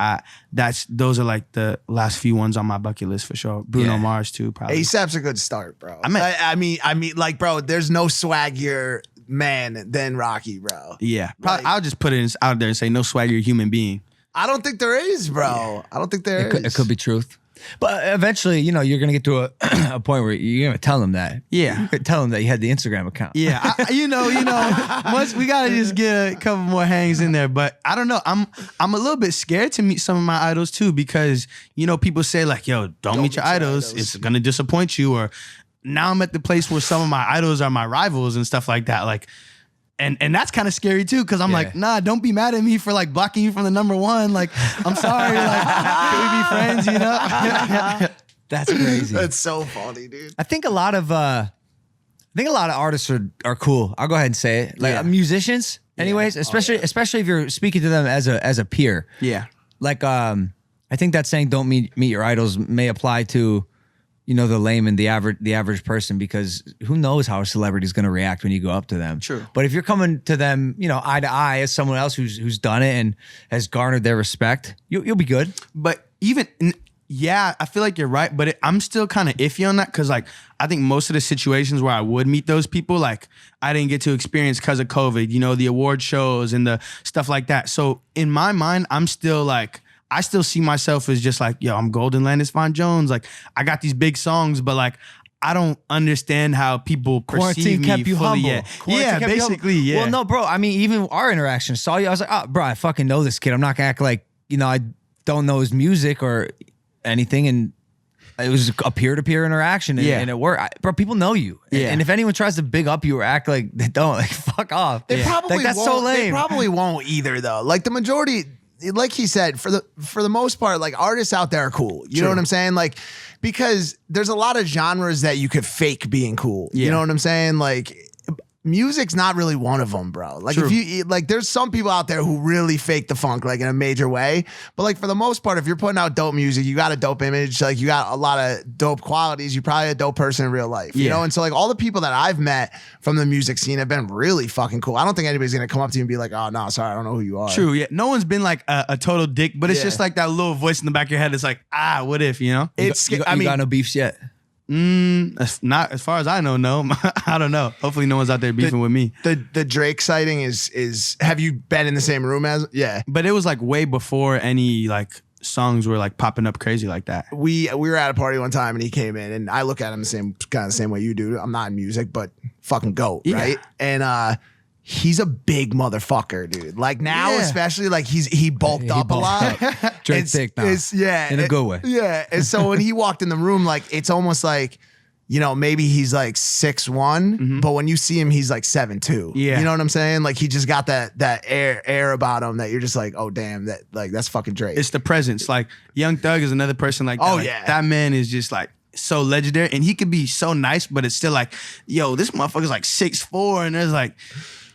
those are like the last few ones on my bucket list for sure. Bruno Yeah. Mars too, probably. A$AP's a good start, bro. I mean- I mean, like, bro, there's no swaggier man than Rocky, bro. Yeah, probably, Like- I'll just put it out there and say no swagger human being. I don't think there is, bro. I don't think there is. It could be truth. But eventually, you know, you're gonna get to a point where you're gonna tell them that. Yeah. You're gonna tell them that you had the Instagram account. Yeah, you know. Once we gotta just get a couple more hangs in there, but I don't know. I'm a little bit scared to meet some of my idols too because people say like, "Yo, don't meet your idols. It's gonna disappoint you." Or now I'm at the place where some of my idols are my rivals and stuff like that. Like, and that's kind of scary too because I'm like, nah, don't be mad at me for like blocking you from the number one. Like, I'm sorry. Like, can we be friends? You know? That's crazy. That's so funny, dude. I think a lot of artists are cool. I'll go ahead and say it. Like musicians, anyways, especially if you're speaking to them as a peer. Yeah. Like I think that saying "don't meet your idols" may apply to the layman, the average person, because who knows how a celebrity is going to react when you go up to them. True. But if you're coming to them, eye to eye as someone else who's done it and has garnered their respect, you'll be good. But I feel like you're right, but I'm still kind of iffy on that because, like, I think most of the situations where I would meet those people, like, I didn't get to experience because of COVID, the award shows and the stuff like that. So in my mind, I'm still like, I still see myself as just like, yo, I'm Golden Landis Von Jones. Like, I got these big songs, but like, I don't understand how people perceive me kept you fully humble. yet. Quarantine Yeah, kept you humble. basically, yeah. Well, no, bro. I mean, even our interaction, saw you. I was like, oh, bro, I fucking know this kid. I'm not gonna act like I don't know his music or anything. And it was a peer-to-peer interaction, and it worked. Bro, people know you. Yeah. And if anyone tries to big up you or act like they don't, like, fuck off. They probably like, that's won't, so lame. They probably won't either, though. Like the majority, like he said, for the most part, like artists out there are cool. You know what I'm saying? Like, because there's a lot of genres that you could fake being cool. You know what I'm saying? Like, music's not really one of them, bro. Like if you like, there's some people out there who really fake the funk like in a major way. But like for the most part, if you're putting out dope music, you got a dope image, like you got a lot of dope qualities. You're probably a dope person in real life, you know. And so like all the people that I've met from the music scene have been really fucking cool. I don't think anybody's gonna come up to you and be like, "Oh no, sorry, I don't know who you are." True, yeah. No one's been like a total dick, but it's just like that little voice in the back of your head. It's like, what if, you know? It's You got no beefs yet? Not as far as I know. No, I don't know. Hopefully, no one's out there beefing with me. the Drake sighting is. Have you been in the same room as? Yeah, But it was like way before any like songs were like popping up crazy like that. we were at a party one time and he came in and I look at him the same way you do. I'm not in music, but fucking goat, right? And he's a big motherfucker, dude. Like now, especially like he bulked up a lot. Drake thick now. In a good way. Yeah. And so when he walked in the room, like it's almost like, you know, maybe he's like 6'1", but when you see him, he's like 7'2". Yeah. You know what I'm saying? Like he just got that air about him that you're just like, oh damn, that's fucking Drake. It's the presence. Like Young Thug is another person like that. Oh, Like, yeah. that man is just like so legendary, and he could be so nice, but it's still like, yo, this motherfucker's like 6'4", and there's like.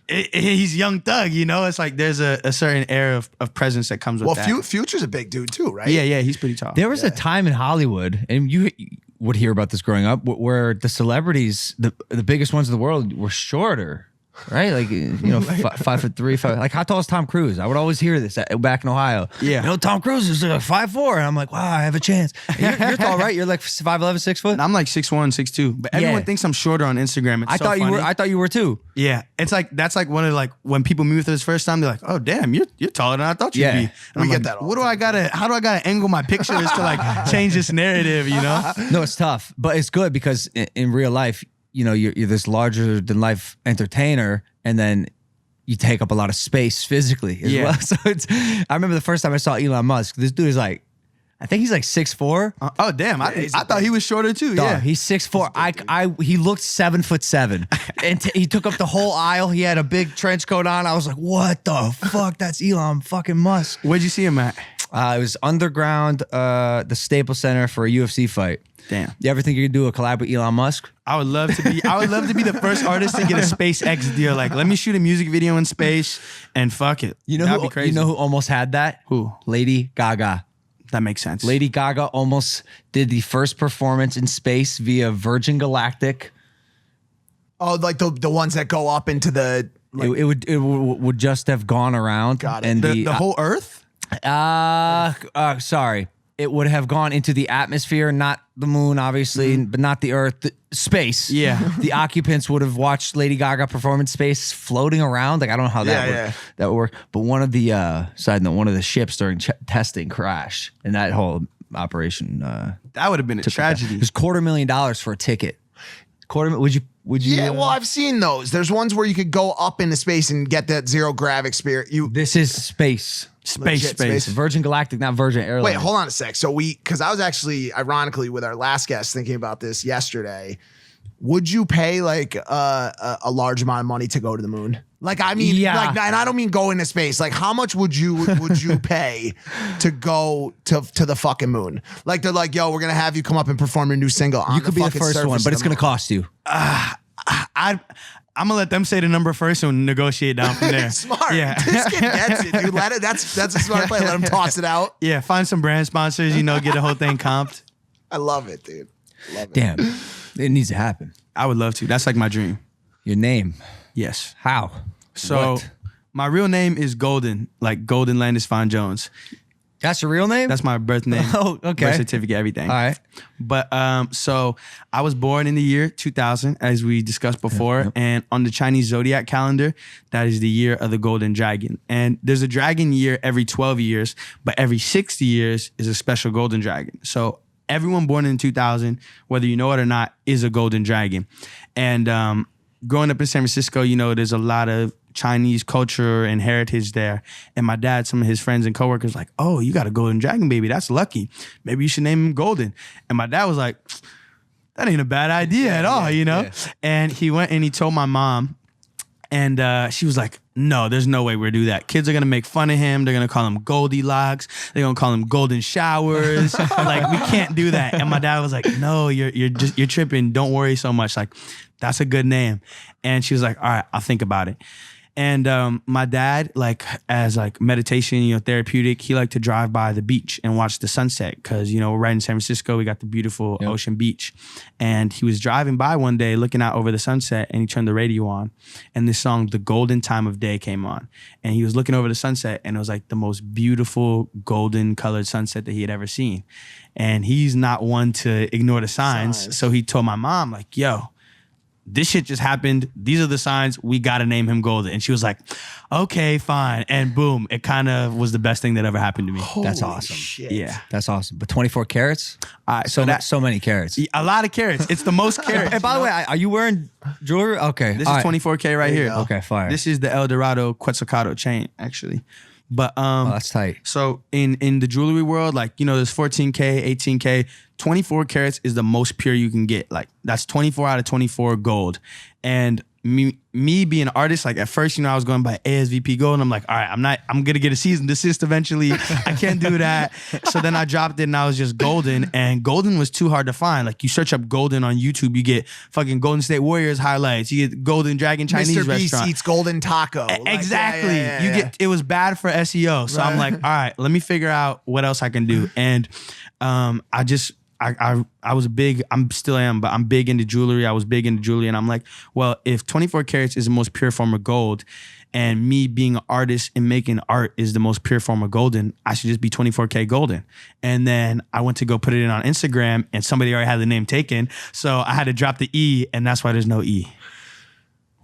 He's Young Thug, you know. It's like there's a certain air of presence that comes with that. Well, Future's a big dude too, right? Yeah, he's pretty tall. There was a time in Hollywood, and you would hear about this growing up, where the celebrities, the biggest ones in the world, were shorter, right? Like 5'3", like how tall is Tom Cruise? I would always hear this back in Ohio. Yeah, Tom Cruise is 5'4", and I'm like, wow, I have a chance. And you're tall, right? You're like 5'11", 6 foot. I'm like 6'1", 6'2", but everyone thinks I'm shorter on Instagram. It's I so thought funny. I thought you were too. Yeah, it's like that's like one of like when people meet with us first time, they're like, "Oh, damn, you're taller than I thought you'd Yeah. be." And We I'm get like, that all What the do I gotta? How do I gotta angle my pictures to like change this narrative? You know? No, it's tough, but it's good because in real life, you're this larger than life entertainer, and then you take up a lot of space physically as well. So I remember the first time I saw Elon Musk. This dude is like, I think he's like 6'4". Oh, damn! I thought he was shorter too. Dog, Yeah, he's 6'4". He looked 7'7", and he took up the whole aisle. He had a big trench coat on. I was like, what the fuck? That's Elon fucking Musk. Where'd you see him at? It was underground, the Staples Center for a UFC fight. Damn. You ever think you could do a collab with Elon Musk? I would love to be. I would love to be the first artist to get a SpaceX deal. Like, let me shoot a music video in space and fuck it. That'd be crazy. You know who almost had that? Who? Lady Gaga. That makes sense. Lady Gaga almost did the first performance in space via Virgin Galactic. Oh, like the ones that go up into the. Like, It would just have gone around. Got it. And the whole Earth. Sorry. It would have gone into the atmosphere, not the moon, obviously, but not the Earth, space. Yeah. The occupants would have watched Lady Gaga perform in space, floating around. Like, I don't know how that would work. But one of the side note, one of the ships during testing crashed, and that whole operation. That would have been a tragedy. It was $250,000 for a ticket. Would you? Yeah, well, I've seen those. There's ones where you could go up into space and get that zero grav experience. This is space. Space. Virgin Galactic, not Virgin Airlines. Wait, hold on a sec. So because I was actually, ironically, with our last guest thinking about this yesterday. Would you pay like a large amount of money to go to the moon? Like, I mean, like, and I don't mean go into space. Like, how much would you pay to go to the fucking moon? Like, they're like, yo, we're gonna have you come up and perform your new single. On You could be the fucking first one, surface but of it's the gonna moon. cost you. I'm gonna let them say the number first and negotiate down from there. Smart. Yeah. This kid gets it, dude. That's a smart play. Let him toss it out. Yeah, find some brand sponsors, get the whole thing comped. I love it, dude. Love it. Damn, it needs to happen. I would love to. That's like my dream. Your name? Yes. How? So What? my real name is Golden, like Golden Landis Fon Jones. That's your real name? That's my birth name. Oh, okay. Birth certificate, everything. All right. But so I was born in the year 2000, as we discussed before, and on the Chinese zodiac calendar, that is the year of the golden dragon. And there's a dragon year every 12 years, but every 60 years is a special golden dragon. So everyone born in 2000, whether you know it or not, is a golden dragon. And growing up in San Francisco, you know, there's a lot of Chinese culture and heritage there. And my dad, some of his friends and coworkers like, oh, you got a golden dragon baby. That's lucky. Maybe you should name him Golden. And my dad was like, that ain't a bad idea at all, you know? Yeah. And he went and he told my mom, and she was like, no, there's no way we're gonna do that. Kids are gonna make fun of him. They're gonna call him Goldilocks. They're gonna call him Golden Showers. Like, we can't do that. And my dad was like, no, you're tripping. Don't worry so much. Like, that's a good name. And she was like, all right, I'll think about it. And my dad, like, as like meditation, you know, therapeutic, he liked to drive by the beach and watch the sunset because, you know, right in San Francisco, we got the beautiful ocean beach. And he was driving by one day looking out over the sunset, and he turned the radio on, and this song, The Golden Time of Day, came on. And he was looking over the sunset, and it was like the most beautiful golden colored sunset that he had ever seen. And he's not one to ignore the signs. So he told my mom, like, yo, this shit just happened. These are the signs. We got to name him Golden. And she was like, okay, fine. And boom, it kind of was the best thing that ever happened to me. That's awesome. Shit. Yeah. That's awesome. But 24 carats? So many carats. A lot of carats. It's the most carats. And by the way, are you wearing jewelry? Okay. This is 24K right here. Okay, fire. This is the El Dorado Quetzalcoatl chain, actually. But that's tight. So in the jewelry world, like, you know, there's 14K, 18K, 24 carats is the most pure you can get. Like, that's 24 out of 24 gold. And me being an artist, like, at first, you know, I was going by ASVP gold, and I'm like, all right, I'm gonna get a cease and desist eventually. I can't do that. So then I dropped it, and I was just Golden, and Golden was too hard to find. Like, you search up Golden on YouTube, you get fucking Golden State Warriors highlights, you get Golden Dragon Chinese Mr. Beast restaurant. eats golden taco. Exactly. Yeah. You get, it was bad for SEO. So I'm like, all right, let me figure out what else I can do. And I was big, I'm still am, but I'm big into jewelry. I was big into jewelry, and I'm like, well, if 24 carats is the most pure form of gold, and me being an artist and making art is the most pure form of golden, I should just be 24K Golden. And then I went to go put it in on Instagram, and somebody already had the name taken. So I had to drop the E, and that's why there's no E.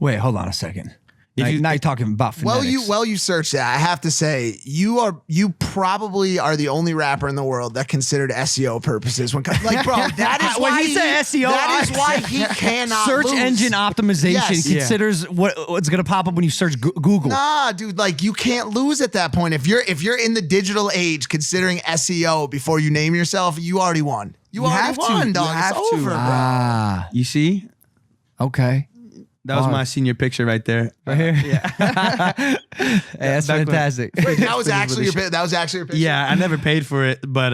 Wait, hold on a second. Now you're talking about phonetics. Well, you search that. I have to say, you probably are the only rapper in the world that considered SEO purposes when, like, bro, that is when why he said SEO. That is why he cannot search lose. engine optimization Yes. considers what's gonna pop up when you search Google. Nah, dude, like, you can't lose at that point. If you're in the digital age considering SEO before you name yourself, you already won. You already have to. won, dog. You have it's to. over, bro. Ah, You see? okay. That was my senior picture right there. Right here. Yeah. Hey, that's fantastic. Wait, that was actually your picture. Yeah, I never paid for it, but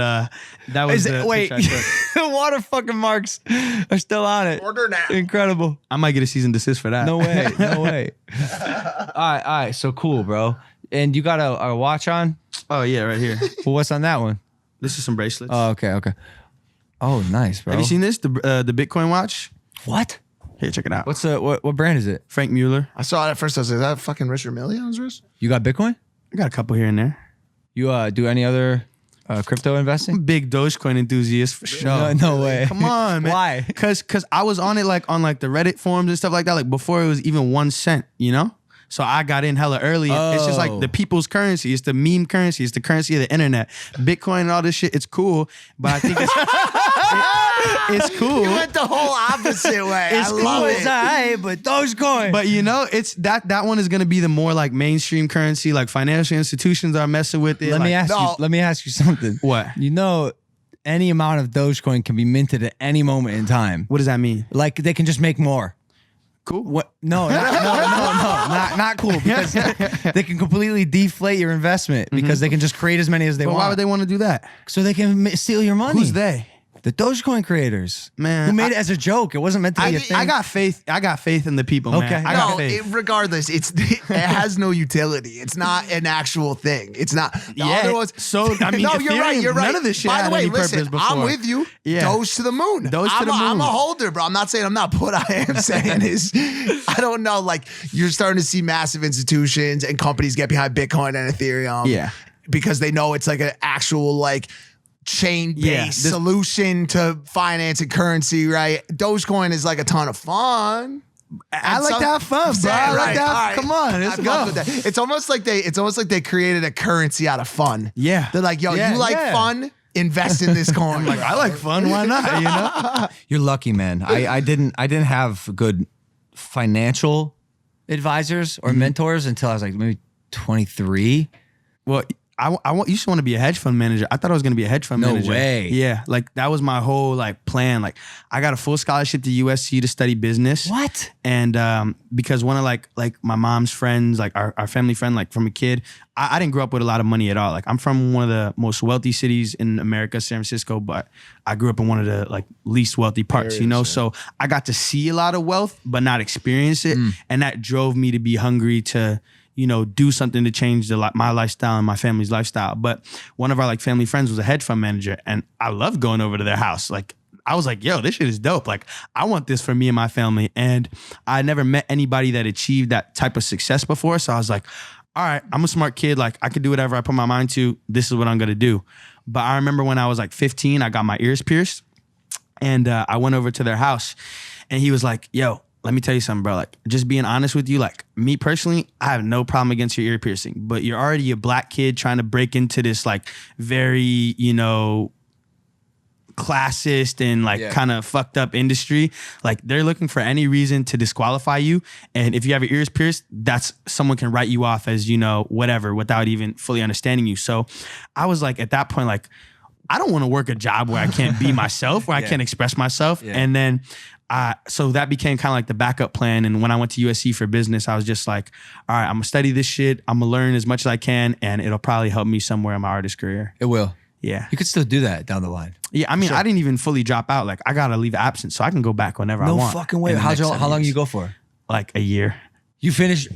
that was the Wait, picture I took. the water fucking marks are still on it. Order now. Incredible. I might get a cease and desist for that. No way. No way. All right. So cool, bro. And you got a watch on? Oh yeah, right here. Well, what's on that one? This is some bracelets. Oh, okay. Oh, nice, bro. Have you seen this? The Bitcoin watch? What? Here, check it out. What's what brand is it? Frank Mueller. I saw it at first. I was like, is that fucking Richard Mille on his wrist? You got Bitcoin? I got a couple here and there. You do any other crypto investing? Big Dogecoin enthusiast for sure. No way. Come on, man. Why? Cause I was on it, like, on like the Reddit forums and stuff like that, like before it was even 1 cent, you know? So I got in hella early. It's just like the people's currency. It's the meme currency. It's the currency of the internet. Bitcoin and all this shit, it's cool, but I think it's cool. You went the whole opposite way. It's I love cool. it. It's alright, but Dogecoin. But you know, it's that one is gonna be the more like mainstream currency, like financial institutions are messing with it. Let me like, ask you something. What? You know, any amount of Dogecoin can be minted at any moment in time. What does that mean? Like they can just make more. Cool. What? No, not cool. Because they can completely deflate your investment because they can just create as many as they But want. why would they want to do that? So they can steal your money. Who's they? The Dogecoin creators, Man, who made it as a joke. It wasn't meant to be a thing. I got faith. I got faith in the people, man. Okay. I got No, faith. regardless, it has no utility. It's not an actual thing. It's not. The other ones, so I mean, no, you're right. Ethereum, You're right. None of this shit By had the way, any listen, purpose before. I'm with you. Yeah. Doge to the moon. Doge to the moon. I'm a holder, bro. I'm not saying I'm not. What I am saying is, I don't know. Like, you're starting to see massive institutions and companies get behind Bitcoin and Ethereum. Yeah. Because they know it's like an actual like chain-based solution to finance and currency, right? Dogecoin is like a ton of fun. I like to have fun, bro. I like to have, come on, let's go. It's almost like they created a currency out of fun. Yeah. They're like, yo, Yeah, you like yeah. fun? invest in this coin. Like, I like fun. Why not? You know? You're lucky, man. I didn't have good financial advisors or mentors until I was like maybe 23. Well, I used to want to be a hedge fund manager. I thought I was going to be a hedge fund manager. No way. Yeah. Like that was my whole like plan. Like I got a full scholarship to USC to study business. What? And because one of like my mom's friends, like our family friend, like from a kid, I didn't grow up with a lot of money at all. Like I'm from one of the most wealthy cities in America, San Francisco, but I grew up in one of the like least wealthy parts, you know? So I got to see a lot of wealth, but not experience it. And that drove me to be hungry to, you know, do something to change my lifestyle and my family's lifestyle. But one of our like family friends was a hedge fund manager, and I loved going over to their house. Like I was like, yo, this shit is dope. Like I want this for me and my family. And I never met anybody that achieved that type of success before. So I was like, all right, I'm a smart kid. Like I could do whatever I put my mind to. This is what I'm gonna do. But I remember when I was like 15, I got my ears pierced, and I went over to their house, and he was like, yo, let me tell you something, bro. Like, just being honest with you, like, me personally, I have no problem against your ear piercing, but you're already a black kid trying to break into this, like, very, you know, classist and, like, kind of fucked up industry. Like, they're looking for any reason to disqualify you. And if you have your ears pierced, that's someone can write you off as, you know, whatever, without even fully understanding you. So I was like, at that point, like, I don't want to work a job where I can't be myself, where I can't express myself. And then so that became kind of like the backup plan. And when I went to USC for business, I was just like, all right, I'm gonna study this shit. I'm gonna learn as much as I can, and it'll probably help me somewhere in my artist career. It will. Yeah. You could still do that down the line. Yeah, I mean, I didn't even fully drop out. Like, I gotta leave absence, so I can go back whenever I want. No fucking way. in the How next 7 long years. you go for? Like a year. You finished.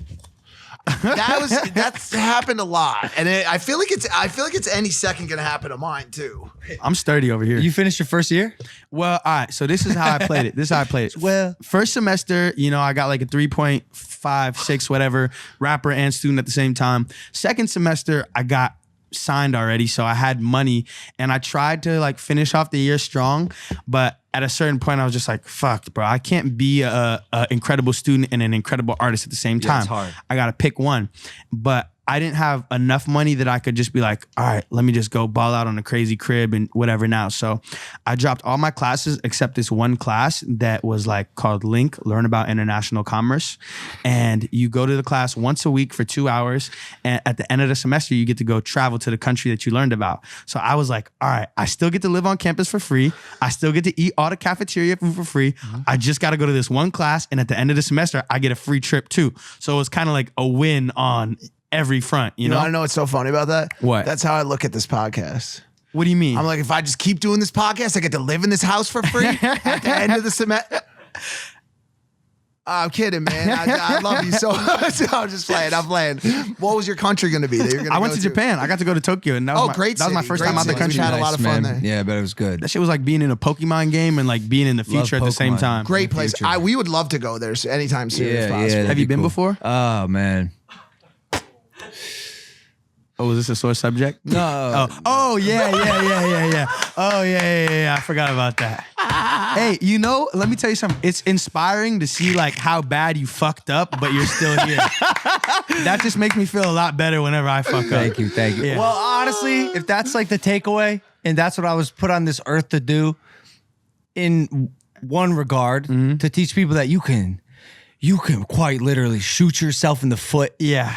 That's happened a lot, and I feel like it's any second gonna happen to mine too. I'm sturdy over here. You finished your first year? Well, all right. So this is how I played it. Well, first semester, you know, I got like a 3.56, whatever, rapper and student at the same time. Second semester, I got signed already, so I had money, and I tried to like finish off the year strong, but at a certain point, I was just like, fuck, bro, I can't be a incredible student and an incredible artist at the same time. It's hard. I gotta pick one. But I didn't have enough money that I could just be like, all right, let me just go ball out on a crazy crib and whatever now. So I dropped all my classes except this one class that was like called Link, Learn About International Commerce. And you go to the class once a week for 2 hours. And at the end of the semester, you get to go travel to the country that you learned about. So I was like, all right, I still get to live on campus for free. I still get to eat all the cafeteria food for free. I just got to go to this one class. And at the end of the semester, I get a free trip too. So it was kind of like a win on every front, you know? I know what's so funny about that? What? That's how I look at this podcast. What do you mean? I'm like, if I just keep doing this podcast, I get to live in this house for free at the end of the semester. I'm kidding, man. I love you so much. I'm just playing. I'm playing. What was your country going to be that you're going I went to Japan. I got to go to Tokyo, and that was great that was my city, first great time out the city. country. We had a lot of fun there. Yeah, but it was good. That shit was like being in a Pokemon game and like being in the future at the same Pokemon. time. Great place. We would love to go there anytime soon. if possible. that'd Have you be been cool. before? Oh man. Oh, is this a sore subject? No. Oh yeah. Oh yeah. I forgot about that. Hey, you know, let me tell you something. It's inspiring to see like how bad you fucked up, but you're still here. That just makes me feel a lot better whenever I fuck up. Thank you. Yeah. Well, honestly, if that's like the takeaway, and that's what I was put on this earth to do, in one regard, to teach people that you can quite literally shoot yourself in the foot Yeah.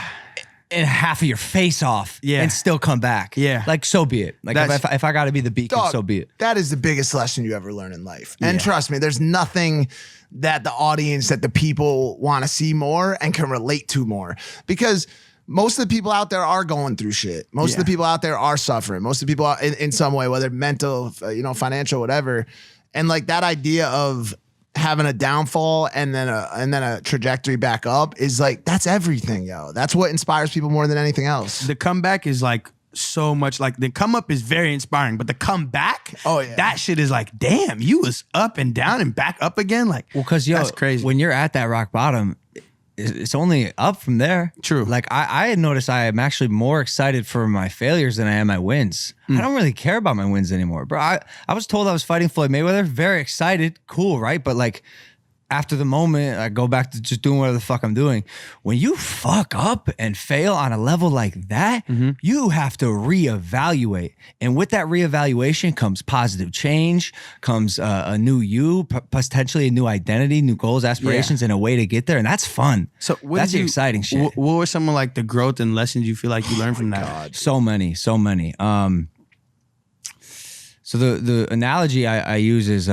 and half of your face off, and still come back. Yeah. Like so be it. Like if I got to be the beacon, Dog, so be it. That is the biggest lesson you ever learn in life. And trust me, there's nothing that the audience, that the people want to see more and can relate to more. Because most of the people out there are going through shit. Most of the people out there are suffering. Most of the people in some way, whether mental, financial, whatever. And like that idea of having a downfall and then a trajectory back up is like, that's everything, yo. That's what inspires people more than anything else. The comeback is like so much, like the come up is very inspiring, but the comeback, that shit is like, damn, you was up and down and back up again. Like, Well, because that's crazy. when you're at that rock bottom, it's only up from there. True. Like I had noticed I am actually more excited for my failures than I am my wins. I don't really care about my wins anymore, bro. I was told I was fighting Floyd Mayweather. Very excited. Cool, right? But like after the moment, I go back to just doing whatever the fuck I'm doing. When you fuck up and fail on a level like that, you have to reevaluate. And with that reevaluation comes positive change, comes a new you, potentially a new identity, new goals, aspirations, and a way to get there. And that's fun. So that's the exciting shit. What were some of like the growth and lessons you feel like you learned from that? God. So many. So the analogy I use is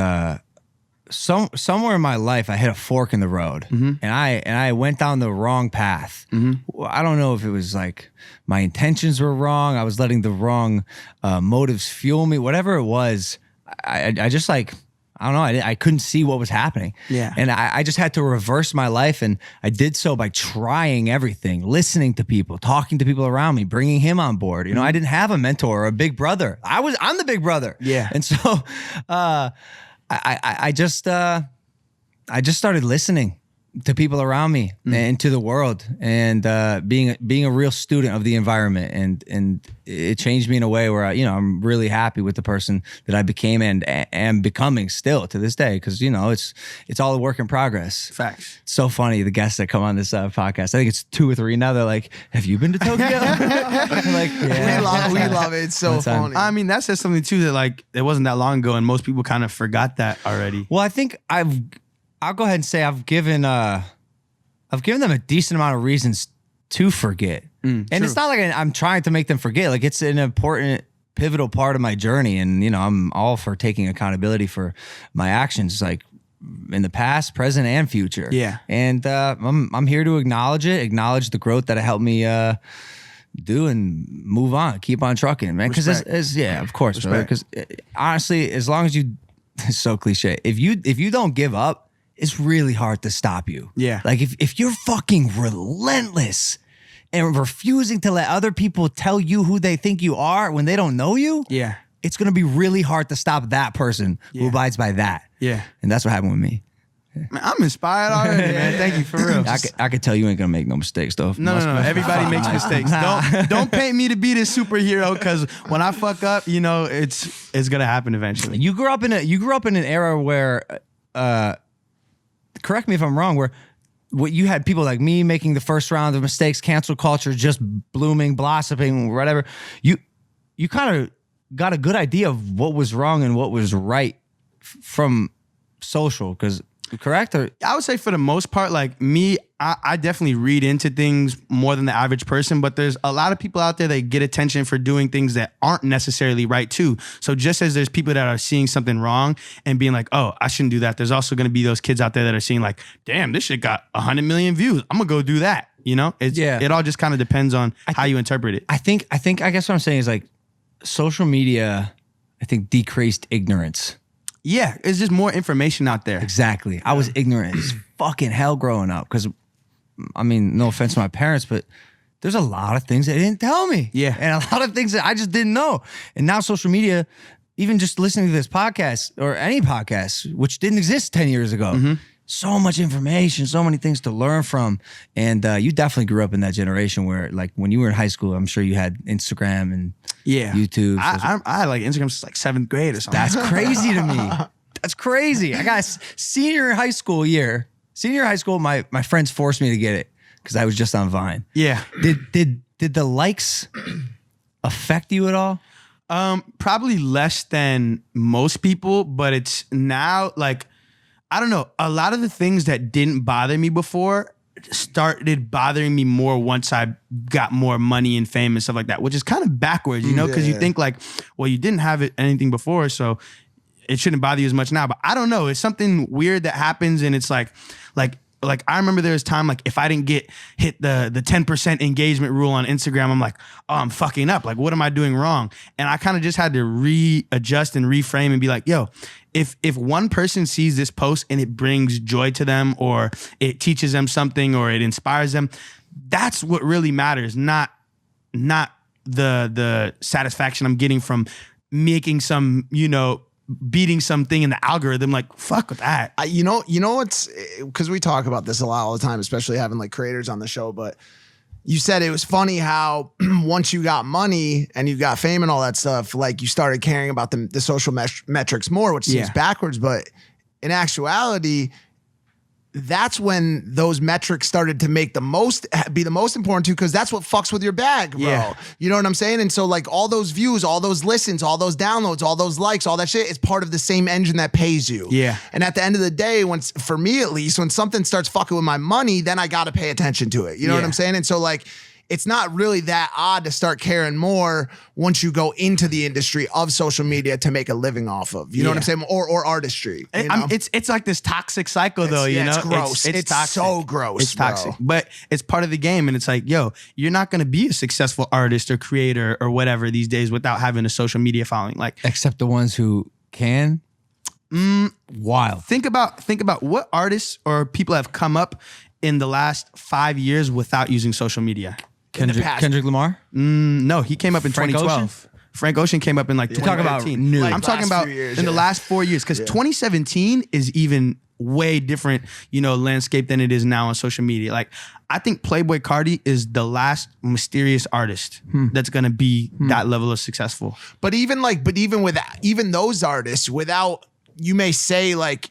somewhere in my life I hit a fork in the road, and I went down the wrong path. I don't know if it was like my intentions were wrong. I was letting the wrong motives fuel me. Whatever it was, I just like, I don't know. I couldn't see what was happening. Yeah. And I just had to reverse my life. And I did so by trying everything, listening to people, talking to people around me, bringing him on board. You know, I didn't have a mentor or a big brother. I'm the big brother. Yeah. And so I just started listening to people around me and to the world, and being a real student of the environment, and it changed me in a way where I'm really happy with the person that I became and am becoming still to this day, because it's all a work in progress. Facts. It's so funny, the guests that come on this podcast. I think it's 2 or 3 now. They're like, "Have you been to Tokyo?" I'm like, yeah. We love it. It's so funny. I mean, that says something too, that like it wasn't that long ago, and most people kind of forgot that already. Well, I think I'll go ahead and say I've given them a decent amount of reasons to forget. And true. it's not like I'm trying to make them forget. Like, it's an important, pivotal part of my journey. And, I'm all for taking accountability for my actions, like in the past, present, and future. Yeah. And I'm here to acknowledge the growth that it helped me do, and move on, keep on trucking, man. Because of course, because honestly, as long as you, it's so cliche. If you don't give up, it's really hard to stop you. Yeah. Like if you're fucking relentless and refusing to let other people tell you who they think you are when they don't know you, Yeah. it's going to be really hard to stop that person who Yeah. abides by that. Yeah. And that's what happened with me. Man, I'm inspired already, man. Thank you, for real. I could tell you ain't going to make no mistakes, though. No. Everybody makes mistakes. Don't paint me to be this superhero, because when I fuck up, it's gonna happen eventually. You grew up in an era where, correct me if I'm wrong, where what you had people like me making the first round of mistakes, cancel culture just blooming, blossoming, whatever. You kind of got a good idea of what was wrong and what was right from social, because correct? Or I would say for the most part, like me, I definitely read into things more than the average person, but there's a lot of people out there that get attention for doing things that aren't necessarily right too. So just as there's people that are seeing something wrong and being like, oh, I shouldn't do that, there's also going to be those kids out there that are seeing like, damn, this shit got 100 million views, I'm going to go do that. It all just kind of depends on how you interpret it. I guess what I'm saying is, like, social media, I think, decreased ignorance. Yeah, it's just more information out there. Exactly. I was ignorant as fucking hell growing up, because, I mean, no offense to my parents, but there's a lot of things they didn't tell me. Yeah. And a lot of things that I just didn't know. And now social media, even just listening to this podcast or any podcast, which didn't exist 10 years ago, so much information, so many things to learn from. And you definitely grew up in that generation where, like, when you were in high school, I'm sure you had Instagram and YouTube. I had like Instagram since like 7th grade or something. That's crazy to me. That's crazy. I got senior high school, my friends forced me to get it because I was just on Vine. Yeah. Did the likes affect you at all? Probably less than most people, but it's now like, I don't know, a lot of the things that didn't bother me before started bothering me more once I got more money and fame and stuff like that, which is kind of backwards, because you think like, well, you didn't have anything before, so it shouldn't bother you as much now. But I don't know, it's something weird that happens, and it's like I remember there was time, like, if I didn't hit the 10% engagement rule on Instagram, I'm like, oh, I'm fucking up. Like, what am I doing wrong? And I kind of just had to readjust and reframe and be like, yo, if one person sees this post and it brings joy to them, or it teaches them something, or it inspires them, that's what really matters, not the satisfaction I'm getting from making some, beating something in the algorithm. Like, fuck with that. You know what's, because we talk about this a lot all the time, especially having like creators on the show, but you said it was funny how once you got money and you got fame and all that stuff, like, you started caring about the social metrics more, which seems backwards, but in actuality, that's when those metrics started to be the most important too, because that's what fucks with your bag, bro. Yeah. You know what I'm saying? And so like all those views, all those listens, all those downloads, all those likes, all that shit is part of the same engine that pays you. Yeah. And at the end of the day, for me at least, when something starts fucking with my money, then I got to pay attention to it. You know what I'm saying? And so like, it's not really that odd to start caring more once you go into the industry of social media to make a living off of. You know what I'm saying? Or artistry. You know? It's like this toxic cycle, though. You know, it's gross. It's toxic. so gross. It's toxic, bro. but it's part of the game. And it's like, yo, you're not gonna be a successful artist or creator or whatever these days without having a social media following. Like, Except the ones who can. Wild. think about what artists or people have come up in the last 5 years without using social media. Kendrick Lamar? No, he came up in Frank 2012. Frank Ocean came up in like talking about 2013. new. I'm talking about years, in the last 4 years, because 2017 is even way different, landscape than it is now on social media. Like, I think Playboi Carti is the last mysterious artist that's gonna be that level of successful. But even with those artists, without, you may say like,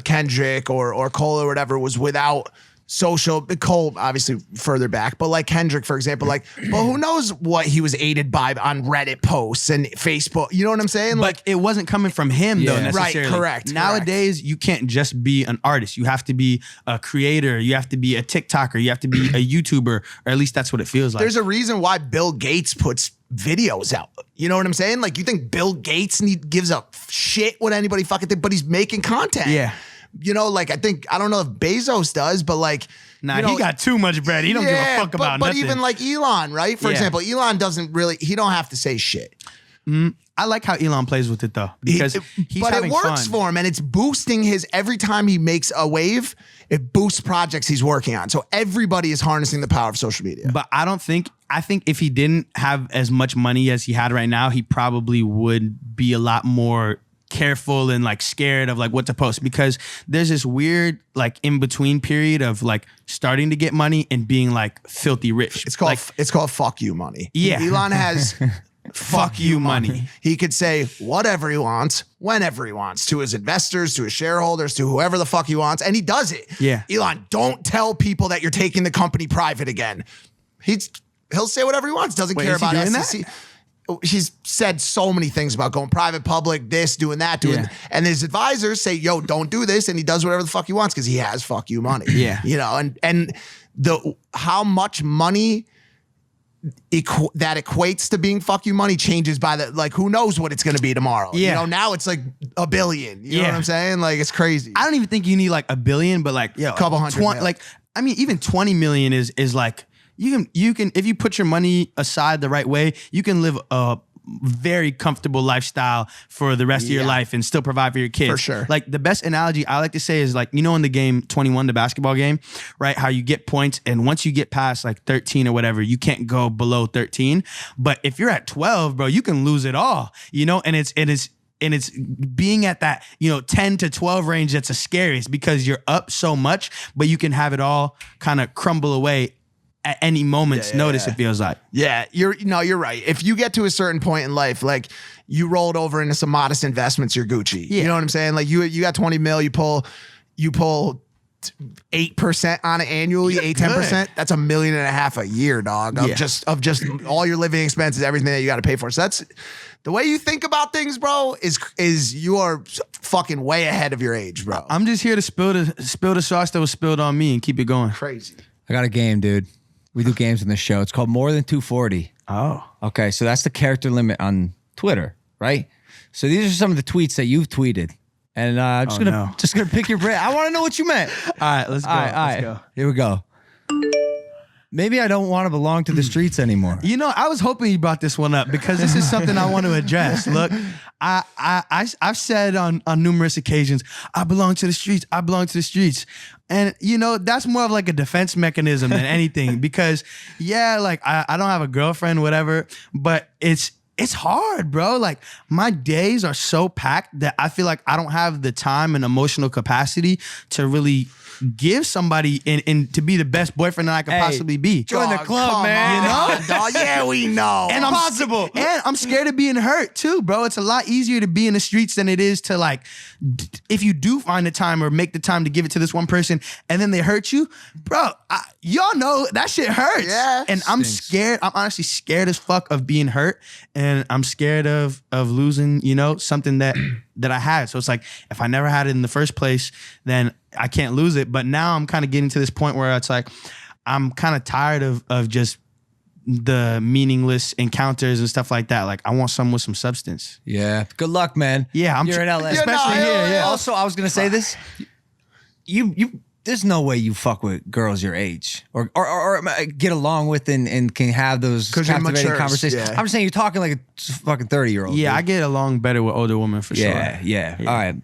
Kendrick or Cole or whatever was without social. Cole obviously further back, but like Kendrick, for example, like, but who knows what he was aided by on Reddit posts and Facebook. You know what I'm saying? But it wasn't coming from him though, Yeah. necessarily. Right, correct. Nowadays, you can't just be an artist. You have to be a creator. You have to be a TikToker. You have to be a YouTuber, or at least that's what it feels like. There's a reason why Bill Gates puts videos out. You know what I'm saying? Like, you think Bill Gates gives a shit what anybody fucking think, but he's making content. Yeah. Like, I don't know if Bezos does, but like, Nah, he got too much bread. He don't give a fuck about but nothing. even like Elon, right? For example, Elon he don't have to say shit. I like how Elon plays with it though, because he's but having it works fun. for him, and it's boosting every time he makes a wave, it boosts projects he's working on. So everybody is harnessing the power of social media. But I think if he didn't have as much money as he had right now, he probably would be a lot more careful and like scared of like what to post, because there's this weird like in between period of like starting to get money and being like filthy rich. It's called fuck you money. Yeah. Elon has fuck you money. He could say whatever he wants, whenever he wants, to his investors, to his shareholders, to whoever the fuck he wants, and he does it. Yeah. Elon, don't tell people that you're taking the company private again. He'll say whatever he wants. Doesn't care is he about doing SEC. He's said so many things about going private, public, this, doing that, and his advisors say, yo, don't do this. And he does whatever the fuck he wants because he has fuck you money. Yeah. And how much money that equates to being fuck you money changes by who knows what it's going to be tomorrow. Yeah. Now it's like $1 billion. You know what I'm saying? Like, it's crazy. I don't even think you need like $1 billion, but like, yo, couple hundred mil. like, I mean, even 20 million is like, you can if you put your money aside the right way, you can live a very comfortable lifestyle for the rest of your life and still provide for your kids. For sure. Like, the best analogy I like to say is like, in the game 21, the basketball game, right? How you get points, and once you get past like 13 or whatever, you can't go below 13. But if you're at 12, bro, you can lose it all, and it's being at that, 10 to 12 range that's the scariest, because you're up so much, but you can have it all kind of crumble away at any moment's notice, it feels like. Yeah, you're right. If you get to a certain point in life, like you rolled over into some modest investments, you're Gucci. Yeah. You know what I'm saying? Like you got 20 mil, you pull 8% on it annually, 10%. That's $1.5 million a year, dog. Of just all your living expenses, everything that you got to pay for. So that's the way you think about things, bro. Is you are fucking way ahead of your age, bro. I'm just here to spill the sauce that was spilled on me and keep it going. Crazy. I got a game, dude. We do games in this show. It's called More Than 240. Oh. Okay, so that's the character limit on Twitter, right? So these are some of the tweets that you've tweeted. And I'm just gonna pick your brain. I want to know what you meant. All right, let's go. Let's go. Here we go. Maybe I don't want to belong to the streets anymore. I was hoping you brought this one up, because this is something I want to address. Look, I've said on numerous occasions, I belong to the streets. I belong to the streets. And, that's more of like a defense mechanism than anything, because, like, I don't have a girlfriend, whatever, but it's it's hard, bro. Like my days are so packed that I feel like I don't have the time and emotional capacity to really give somebody and to be the best boyfriend that I could possibly be. Join the club, come man. on, You know? dog. Yeah, we know. And Impossible. And I'm scared of being hurt too, bro. It's a lot easier to be in the streets than it is to like, if you do find the time or make the time to give it to this one person and then they hurt you, bro, y'all know that shit hurts. Yeah. And I'm scared. I'm honestly scared as fuck of being hurt. And I'm scared of losing, you know, something that I had. So it's like, if I never had it in the first place, then I can't lose it. But now I'm kind of getting to this point where it's like, I'm kind of tired of just the meaningless encounters and stuff like that. Like I want someone with some substance. Yeah. Good luck, man. Yeah, You're in LA. especially here. Yeah. Also, I was gonna say this. You there's no way you fuck with girls your age or get along with and can have those 'Cause you're captivating mature, conversations. yeah. I'm just saying you're talking like a fucking 30-year-old. Yeah, I dude. get along better with older women for Yeah, sure. yeah.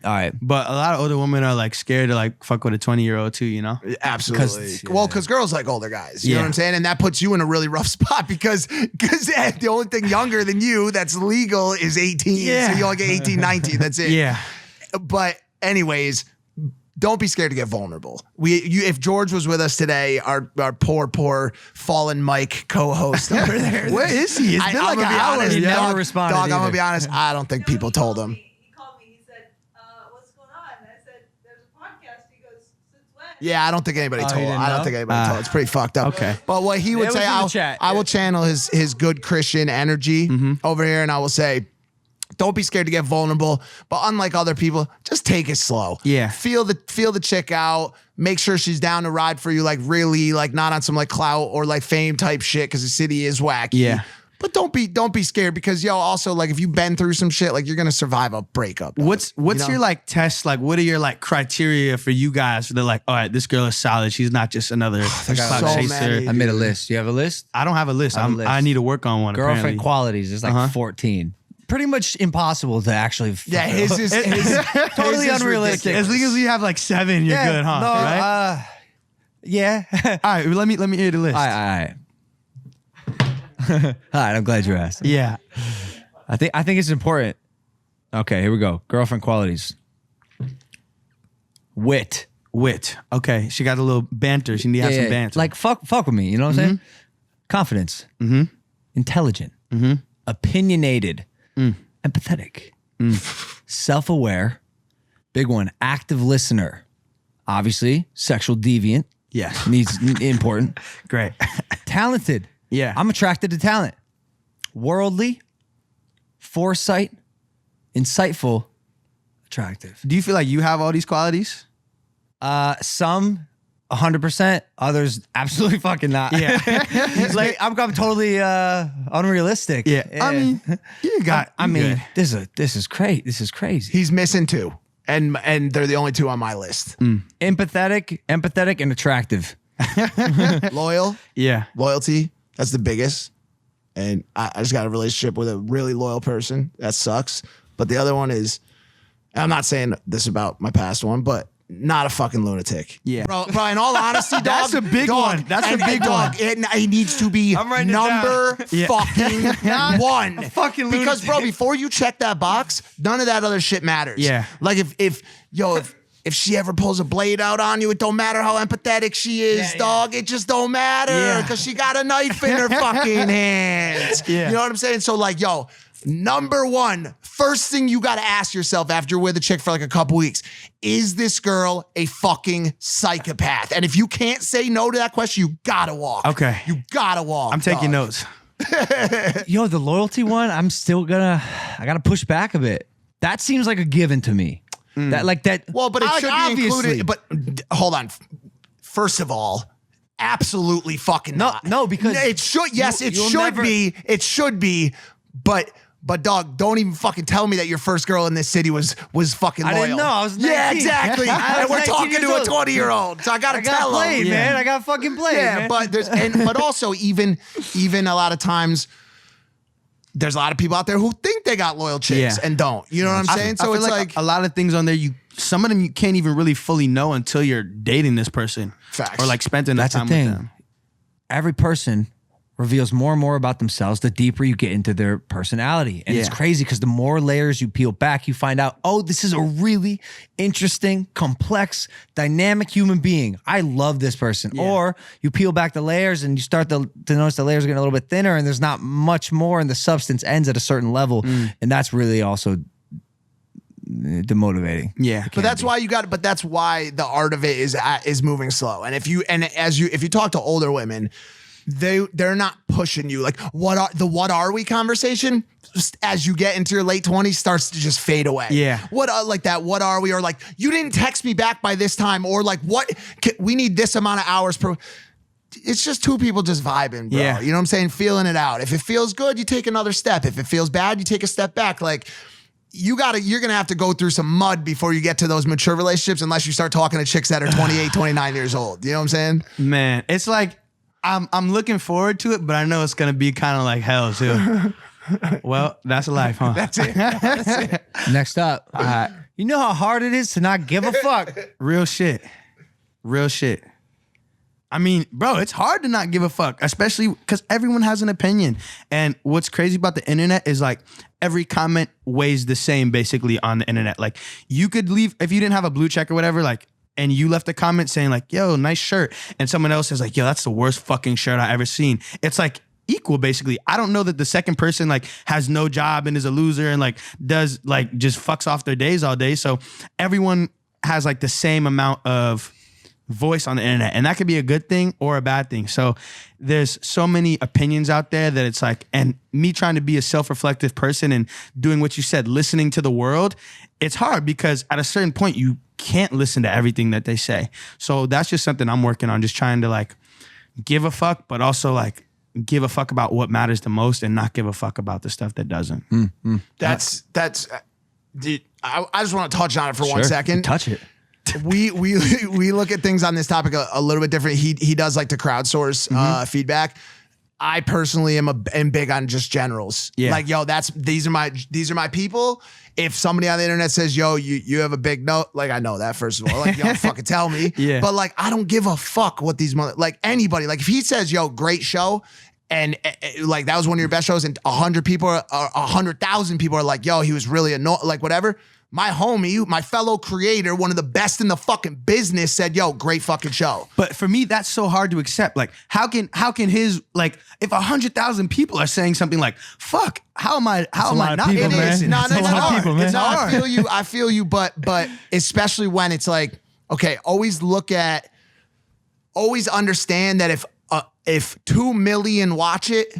All right. But a lot of older women are like scared to like fuck with a 20-year-old too, you know? Absolutely. Well, because girls like older guys. You know Yeah. what I'm saying? And that puts you in a really rough spot because the only thing younger than you that's legal is 18. Yeah. So you only get 18, 19. That's it. Yeah. But anyways, don't be scared to get vulnerable. If George was with us today, our poor fallen Mike co-host over there. Where is he? It's been like I'm gonna an be hour. honest, He never dog, responded Dog, I'm either. gonna be honest. I don't think people told him. He called me. He said, "What's going on?" And I said, "There's a podcast." He goes, "Since when?" Yeah, I don't think anybody Oh, he told. didn't I don't know? think anybody told. It's pretty fucked up. Okay. But what he would It was say, in the chat. I will channel his good Christian energy over here, and I will say, don't be scared to get vulnerable. But unlike other people, just take it slow. Yeah. Feel the chick out. Make sure she's down to ride for you, like really, like not on some like clout or like fame type shit, because the city is wacky. Yeah. But don't be scared because also like if you've been through some shit, like you're gonna survive a breakup. What's You know? your like test? Like, what are your like criteria for you guys? They're like, all right, this girl is solid. She's not just another clout so chaser. many. I made a list. You have a list? I don't have a list. I have a list. I need to work on one. Girlfriend apparently. qualities. There's like 14. Pretty much impossible to actually. Yeah, his is Totally unrealistic. As long as you have like 7, you're good, huh? No, right? yeah. all right, let me hear the list. All right. All right, I'm glad you asked. Yeah. I think it's important. Okay, here we go. Girlfriend qualities. Wit. Okay, she got a little banter. She need to have some banter. Like fuck with me. You know what I'm saying? Confidence. Intelligent. Opinionated. Empathetic. Self-aware. Big one. Active listener. Obviously, sexual deviant. yes. Needs important. Great. Talented. Yeah. I'm attracted to talent. Worldly. Foresight. Insightful. Attractive. Do you feel like you have all these qualities? Some 100%, others absolutely fucking not. Yeah. Like I'm totally unrealistic. Yeah. I mean, you got. I you mean, good. this is great. This is crazy. He's missing 2. And they're the only 2 on my list. Empathetic, and attractive. Loyal. Yeah. Loyalty, that's the biggest. And I just got a relationship with a really loyal person. That sucks. But the other one is, and I'm not saying this about my past one, but not a fucking lunatic. Yeah. Bro, in all honesty, dog. That's a big dog, one. That's a and big dog, it needs to be I'm writing it number down. Yeah. fucking one. fucking Because, bro, lunatic. before you check that box, none of that other shit matters. Yeah. Like if she ever pulls a blade out on you, it don't matter how empathetic she is, dog. It just don't matter Yeah. because she got a knife in her fucking hands. Yeah. You know what I'm saying? So like, number one, first thing you got to ask yourself after you're with a chick for like a couple weeks, is this girl a fucking psychopath? And if you can't say no to that question, you gotta walk. Okay. You gotta walk. I'm taking dog. notes. Yo, the loyalty one, I gotta push back a bit. That seems like a given to me. That like that. Well, but it like, should be obviously. included. But hold on. First of all, absolutely fucking not. no, because it should. Yes, it you'll should never- be. It should be. But dog, don't even fucking tell me that your first girl in this city was fucking loyal. I didn't know. I was 19. Yeah, exactly. I And was we're 19 talking years to a old. 20-year-old, so I gotta I got tell played, him. man. I got fucking played. Yeah, man. but but also even a lot of times. There's a lot of people out there who think they got loyal chicks Yeah. and don't. You know what I'm saying? I So feel it's like a lot of things on there, some of them you can't even really fully know until you're dating this person. Facts. Or like spent enough That's the time thing. with them. Every person reveals more and more about themselves the deeper you get into their personality. And it's crazy because the more layers you peel back, you find out, oh, this is a really interesting, complex, dynamic human being. I love this person. Yeah. Or you peel back the layers and you start to notice the layers are getting a little bit thinner and there's not much more and the substance ends at a certain level. And that's really also demotivating. Yeah. But that's why but that's why the art of it is moving slow. And if you talk to older women, they're not pushing you like what are we conversation as you get into your late 20s starts to just fade away. Yeah. What are we, or like you didn't text me back by this time, or like we need this amount of hours per. It's just two people just vibing, bro. Yeah. You know what I'm saying? Feeling it out. If it feels good, you take another step. If it feels bad, you take a step back. Like you're gonna have to go through some mud before you get to those mature relationships, unless you start talking to chicks that are 28, 29 years old. You know what I'm saying? Man, it's like I'm looking forward to it, but I know it's gonna be kind of like hell too. Well, that's life, huh? That's it. Next up, you know how hard it is to not give a fuck. Real shit. Real shit. I mean, bro, it's hard to not give a fuck, especially because everyone has an opinion. And what's crazy about the internet is like every comment weighs the same basically on the internet. Like you could leave, if you didn't have a blue check or whatever, like, and you left a comment saying like, yo, nice shirt. And someone else says like, yo, that's the worst fucking shirt I ever seen. It's like equal basically. I don't know that the second person like has no job and is a loser and like does like just fucks off their days all day. So everyone has like the same amount of voice on the internet, and that could be a good thing or a bad thing. So there's so many opinions out there that it's like, and me trying to be a self-reflective person and doing what you said, listening to the world, it's hard because at a certain point you can't listen to everything that they say. So that's just something I'm working on, just trying to like give a fuck, but also like give a fuck about what matters the most and not give a fuck about the stuff that doesn't. Dude, I just want to touch on it for 1 second. Touch it. we look at things on this topic a little bit different. He does like to crowdsource feedback. I personally am big on just generals. Yeah. Like, yo, these are my people. If somebody on the internet says, yo, you have a big note, like I know that first of all, like, yo, fucking tell me. Yeah. But like, I don't give a fuck what these like anybody, like if he says, yo, great show, and like that was one of your best shows, and 100 people or 100,000 people are like, yo, he was really annoying, like whatever. My homie, my fellow creator, one of the best in the fucking business, said, yo, great fucking show. But for me, that's so hard to accept. Like, how can his, like, if 100,000 people are saying something like, fuck, how am I not people, gonna man. listen? No, It's a lot of people, man. No, I feel you, but especially when it's like, okay, always understand that if 2 million watch it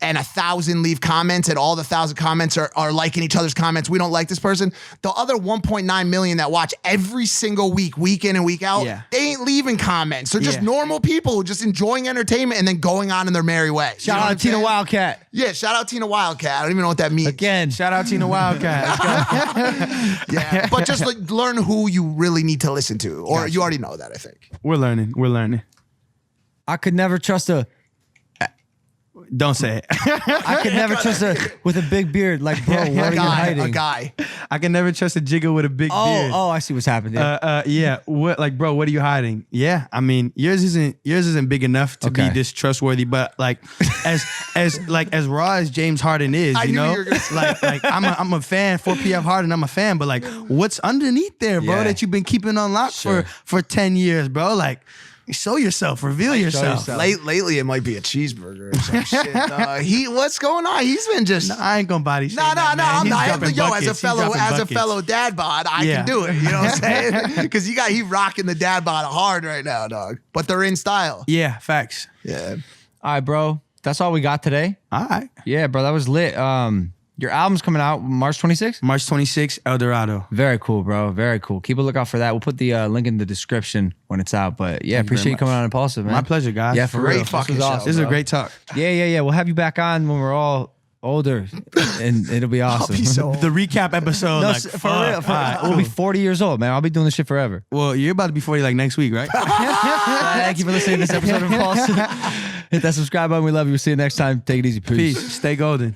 and 1,000 leave comments and all the 1,000 comments are liking each other's comments, we don't like this person, the other 1.9 million that watch every single week in and week out, they ain't leaving comments. They're just normal people just enjoying entertainment and then going on in their merry way. Shout out to Tina Wildcat. Yeah, shout out Tina Wildcat. I don't even know what that means. Again, Shout out Tina Wildcat. Yeah, but just like learn who you really need to listen to, or you already know that, I think. We're learning. I could never trust Don't say it. I could never trust with a big beard. Like, bro, what are you hiding? A guy. I can never trust a jigger with a big beard. Oh, I see what's happening. Yeah. What, like, bro, what are you hiding? Yeah, I mean, yours isn't big enough to be this trustworthy. But like, as raw as James Harden is, I you knew know, you were gonna say like I'm a fan. 4PF Harden, I'm a fan. But like, what's underneath there, bro? Yeah. That you've been keeping on lock for 10 years, bro? Like, show yourself, reveal yourself. Lately, it might be a cheeseburger or some shit. What's going on? He's been just. No, I ain't gonna body shame. No, that, man. I'm He's not. dropping Yo, buckets. as He's dropping a buckets. fellow dad bod, I can do it. You know what I'm saying? Because he rocking the dad bod hard right now, dog. But they're in style. Yeah, facts. Yeah. All right, bro. That's all we got today. All right. Yeah, bro. That was lit. Your album's coming out March 26th? March 26th, El Dorado. Very cool, bro. Very cool. Keep a lookout for that. We'll put the link in the description when it's out. But yeah, appreciate you coming on Impaulsive, man. My pleasure, guys. Yeah, for Great real. fucking This was show, awesome. This is a bro. great talk. Yeah. We'll have you back on when we're all older, and it'll be awesome. I'll be so The recap episode. No, like, for fuck. real. All right, We'll be cool. 40 years old, man. I'll be doing this shit forever. Well, you're about to be 40 like next week, right? Thank you for listening to this episode of Impaulsive. Hit that subscribe button. We love you. We'll see you next time. Take it easy. Peace. Peace. Stay golden.